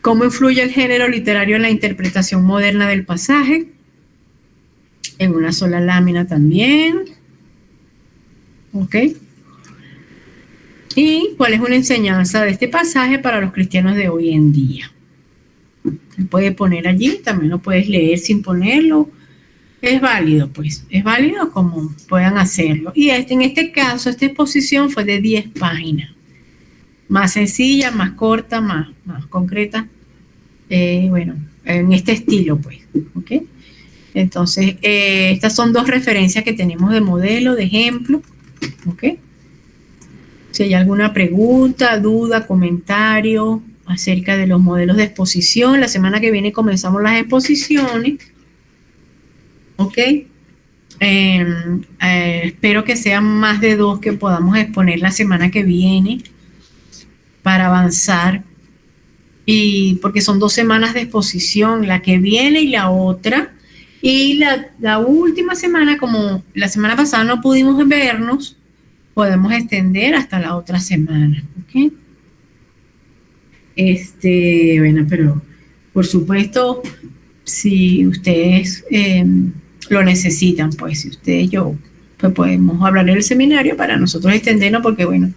¿Cómo influye el género literario en la interpretación moderna del pasaje? En una sola lámina también. ¿Ok? ¿Y cuál es una enseñanza de este pasaje para los cristianos de hoy en día? Se puede poner allí, también lo puedes leer sin ponerlo. Es válido, pues. Es válido como puedan hacerlo. Y en este caso, esta exposición fue de 10 páginas. Más sencilla, más corta, más concreta. Bueno, en este estilo, pues. ¿Ok? Entonces, estas son 2 referencias que tenemos de modelo, de ejemplo. ¿Ok? Si hay alguna pregunta, duda, comentario acerca de los modelos de exposición, la semana que viene comenzamos las exposiciones. ¿Ok? Espero que sean más de 2 que podamos exponer la semana que viene para avanzar. Y porque son 2 semanas de exposición, la que viene y la otra. Y la última semana, como la semana pasada no pudimos vernos, podemos extender hasta la otra semana, ¿ok? Bueno, pero por supuesto, si ustedes lo necesitan, pues si ustedes pues podemos hablar en el seminario para nosotros extendernos, porque bueno,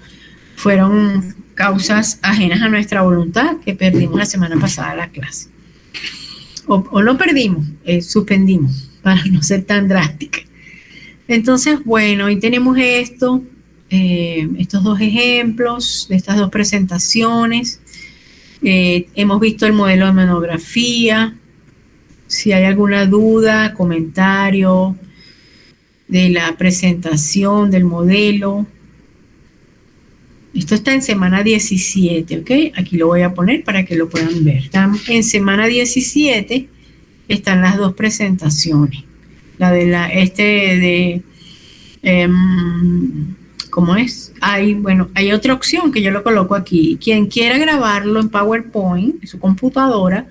fueron causas ajenas a nuestra voluntad que perdimos la semana pasada la clase. O no perdimos, suspendimos, para no ser tan drástica. Entonces, bueno, hoy tenemos estos 2 ejemplos de estas 2 presentaciones. Hemos visto el modelo de monografía. Si hay alguna duda, comentario de la presentación del modelo. Esto está en semana 17, ¿ok? Aquí lo voy a poner para que lo puedan ver. En semana 17 están las 2 presentaciones. La de ¿cómo es? Hay otra opción que yo lo coloco aquí. Quien quiera grabarlo en PowerPoint, en su computadora,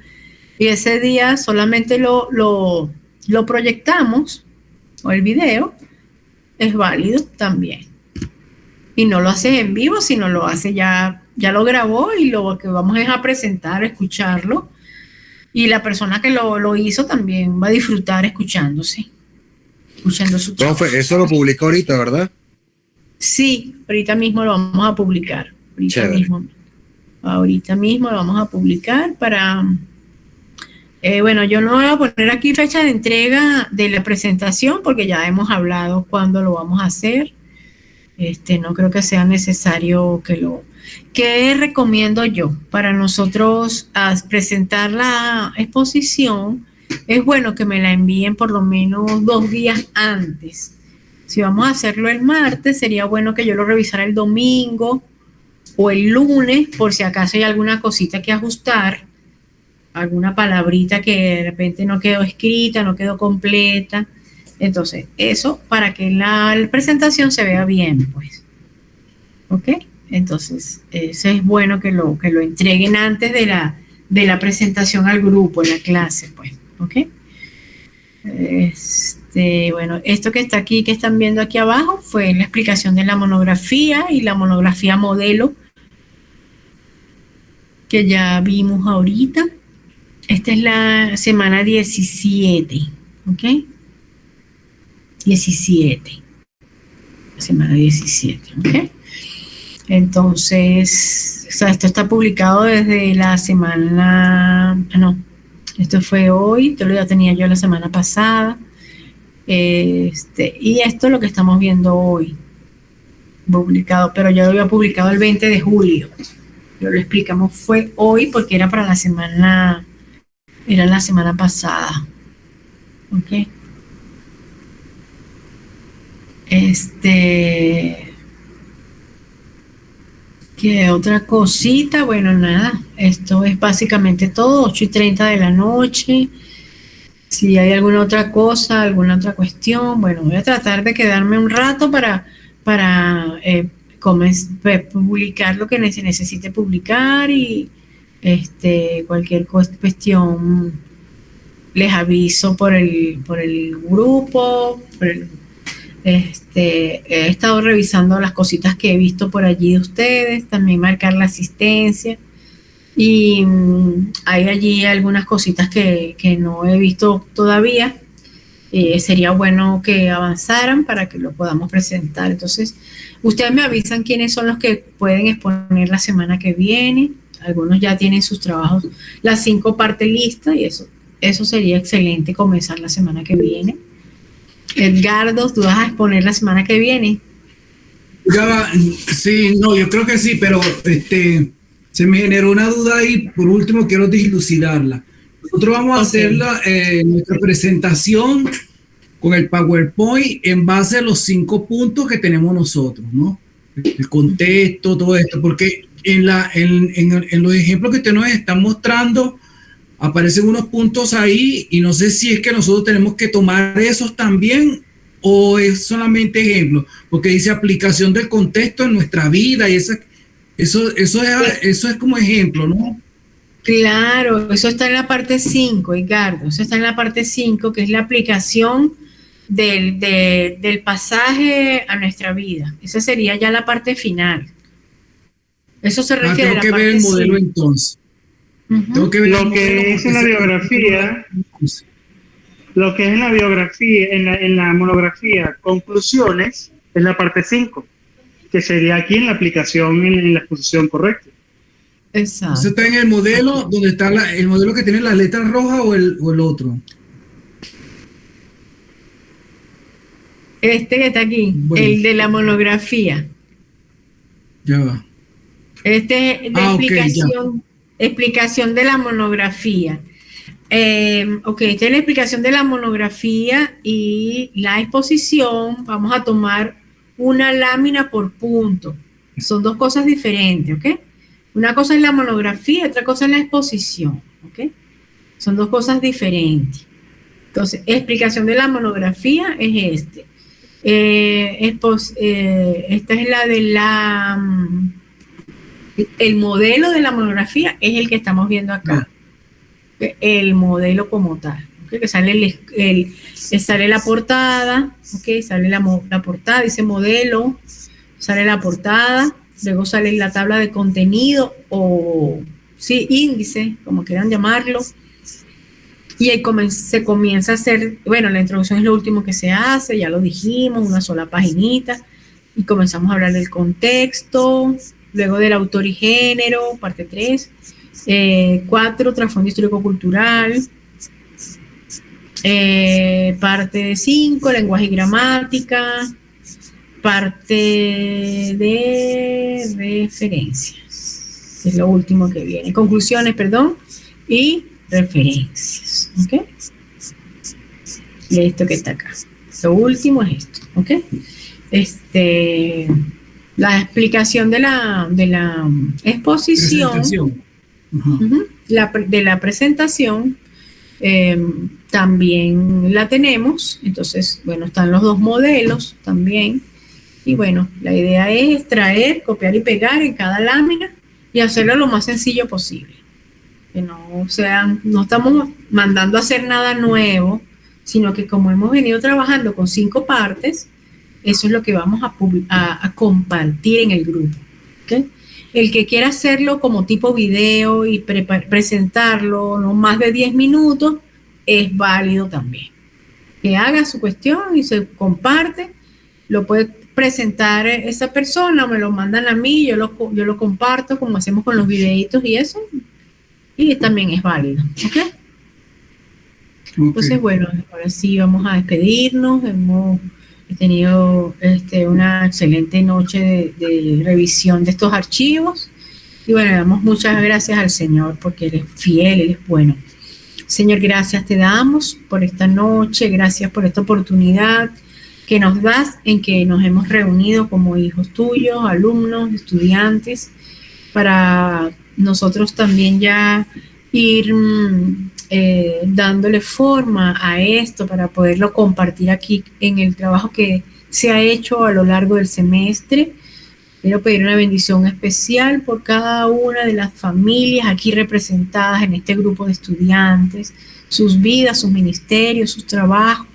y ese día solamente lo proyectamos, o el video, es válido también. Y no lo hace en vivo, sino lo hace ya ya lo grabó y lo que vamos es a presentar, a escucharlo. Y la persona que lo hizo también va a disfrutar escuchando su trabajo. Profe, eso lo publica ahorita, ¿verdad? Sí, ahorita mismo lo vamos a publicar. Ahorita mismo lo vamos a publicar para... bueno, yo no voy a poner aquí fecha de entrega de la presentación porque ya hemos hablado cuándo lo vamos a hacer. No creo que sea necesario ¿Qué recomiendo yo? Para nosotros presentar la exposición, es bueno que me la envíen por lo menos 2 días antes. Si vamos a hacerlo el martes, sería bueno que yo lo revisara el domingo o el lunes, por si acaso hay alguna cosita que ajustar, alguna palabrita que de repente no quedó escrita, no quedó completa. Entonces, eso para que la presentación se vea bien, pues. ¿Ok? Entonces, eso es bueno que lo entreguen antes de la presentación al grupo, en la clase, pues. ¿Ok? Bueno, esto que está aquí, que están viendo aquí abajo, fue la explicación de la monografía y la monografía modelo, que ya vimos ahorita. Esta es la semana 17, ¿ok? 17. Semana 17, ¿ok? Entonces, o sea, esto está publicado desde la semana... No, esto fue hoy, esto lo ya tenía yo la semana pasada. Y esto es lo que estamos viendo hoy, publicado, pero yo lo había publicado el 20 de julio. Lo explicamos, fue hoy porque era para la semana pasada. ¿Ok? ¿Qué otra cosita? Bueno, nada, esto es básicamente todo, 8:30 de la noche. Si hay alguna otra cosa, alguna otra cuestión, bueno, voy a tratar de quedarme un rato para publicar lo que se necesite publicar y cualquier cuestión les aviso por el grupo, he estado revisando las cositas que he visto por allí de ustedes, también marcar la asistencia y hay allí algunas cositas que no he visto todavía. Sería bueno que avanzaran para que lo podamos presentar. Entonces, ustedes me avisan quiénes son los que pueden exponer la semana que viene. Algunos ya tienen sus trabajos, las 5 partes listas y eso sería excelente comenzar la semana que viene. Edgardo, ¿tú vas a exponer la semana que viene? Ya va, sí, no, yo creo que sí, pero se me generó una duda ahí. Por último, quiero dilucidarla. Nosotros vamos a hacer nuestra presentación con el PowerPoint en base a los 5 puntos que tenemos nosotros, ¿no? El contexto, todo esto, porque en los ejemplos que usted nos está mostrando aparecen unos puntos ahí y no sé si es que nosotros tenemos que tomar esos también o es solamente ejemplo, porque dice aplicación del contexto en nuestra vida y eso es como ejemplo, ¿no? Claro, eso está en la parte 5, Edgardo, eso está en la parte 5, que es la aplicación del pasaje a nuestra vida. Esa sería ya la parte final. Eso se refiere a la parte 5. Tengo que ver el modelo entonces. Lo que es en la biografía, en la monografía, conclusiones, es la parte 5, que sería aquí en la aplicación, en la exposición correcta. Exacto. ¿Eso está en el modelo, donde está el modelo que tiene las letras rojas o el otro? Que está aquí, bueno. El de la monografía. Ya va. Explicación de la monografía. Esta es la explicación de la monografía y la exposición. Vamos a tomar una lámina por punto. Son 2 cosas diferentes, ¿ok? Una cosa es la monografía, otra cosa es la exposición, ¿ok? Son 2 cosas diferentes. Entonces, explicación de la monografía es esta es la de el modelo de la monografía es el que estamos viendo acá. El modelo como tal. ¿Okay? Que sale sale la portada, ¿okay? Sale la portada, dice modelo, sale la portada luego sale la tabla de contenido o sí, índice, como quieran llamarlo, y ahí se comienza a hacer, bueno, la introducción es lo último que se hace, ya lo dijimos, una sola paginita, y comenzamos a hablar del contexto, luego del autor y género, parte 3, 4, trasfondo histórico-cultural, parte 5, lenguaje y gramática, parte de referencias, es lo último que viene, conclusiones, perdón, y referencias, ¿ok? Y esto que está acá, lo último es esto, ¿ok? La explicación de la exposición, de la presentación, también la tenemos. Entonces, bueno, están los dos modelos también, y bueno, la idea es traer, copiar y pegar en cada lámina y hacerlo lo más sencillo posible, que no estamos mandando a hacer nada nuevo, sino que como hemos venido trabajando con 5 partes, eso es lo que vamos a compartir en el grupo, ¿okay? El que quiera hacerlo como tipo video y presentarlo no más de 10 minutos, es válido también. Que haga su cuestión y se comparte, lo puede presentar esa persona, me lo mandan a mí, yo lo comparto como hacemos con los videitos y eso, y también es válido, ¿ok? Entonces, bueno, ahora sí vamos a despedirnos. Hemos tenido una excelente noche de revisión de estos archivos. Y bueno, le damos muchas gracias al Señor porque Él es fiel, Él es bueno. Señor, gracias te damos por esta noche, gracias por esta oportunidad que nos das en que nos hemos reunido como hijos tuyos, alumnos, estudiantes, para nosotros también ya ir dándole forma a esto para poderlo compartir aquí en el trabajo que se ha hecho a lo largo del semestre. Quiero pedir una bendición especial por cada una de las familias aquí representadas en este grupo de estudiantes, sus vidas, sus ministerios, sus trabajos,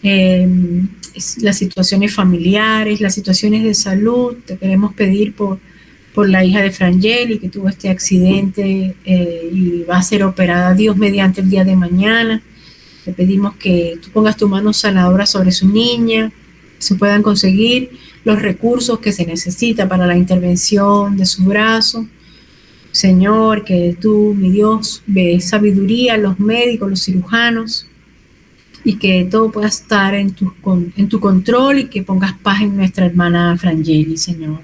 las situaciones familiares, las situaciones de salud. Te queremos pedir por la hija de Frangeli, que tuvo este accidente y va a ser operada, Dios mediante, el día de mañana. Te pedimos que tú pongas tu mano sanadora sobre su niña, que se puedan conseguir los recursos que se necesita para la intervención de su brazo. Señor, que tú, mi Dios, ve sabiduría a los médicos, los cirujanos, y que todo pueda estar en tu control, y que pongas paz en nuestra hermana Frangeli, Señor.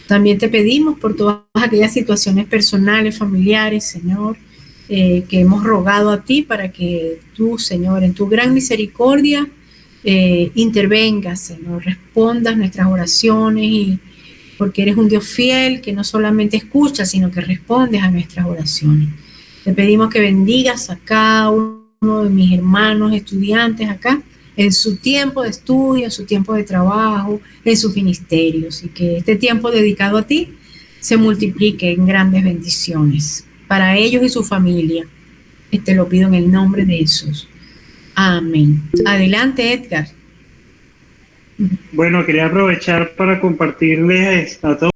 También te pedimos por todas aquellas situaciones personales, familiares, Señor, que hemos rogado a ti para que tú, Señor, en tu gran misericordia, intervengas, Señor, respondas nuestras oraciones, y porque eres un Dios fiel que no solamente escucha, sino que respondes a nuestras oraciones. Te pedimos que bendigas a cada uno de mis hermanos estudiantes acá, en su tiempo de estudio, en su tiempo de trabajo, en sus ministerios, y que este tiempo dedicado a ti se multiplique en grandes bendiciones para ellos y su familia. Te lo pido en el nombre de Jesús. Amén. Adelante, Edgar. Bueno, quería aprovechar para compartirles a todos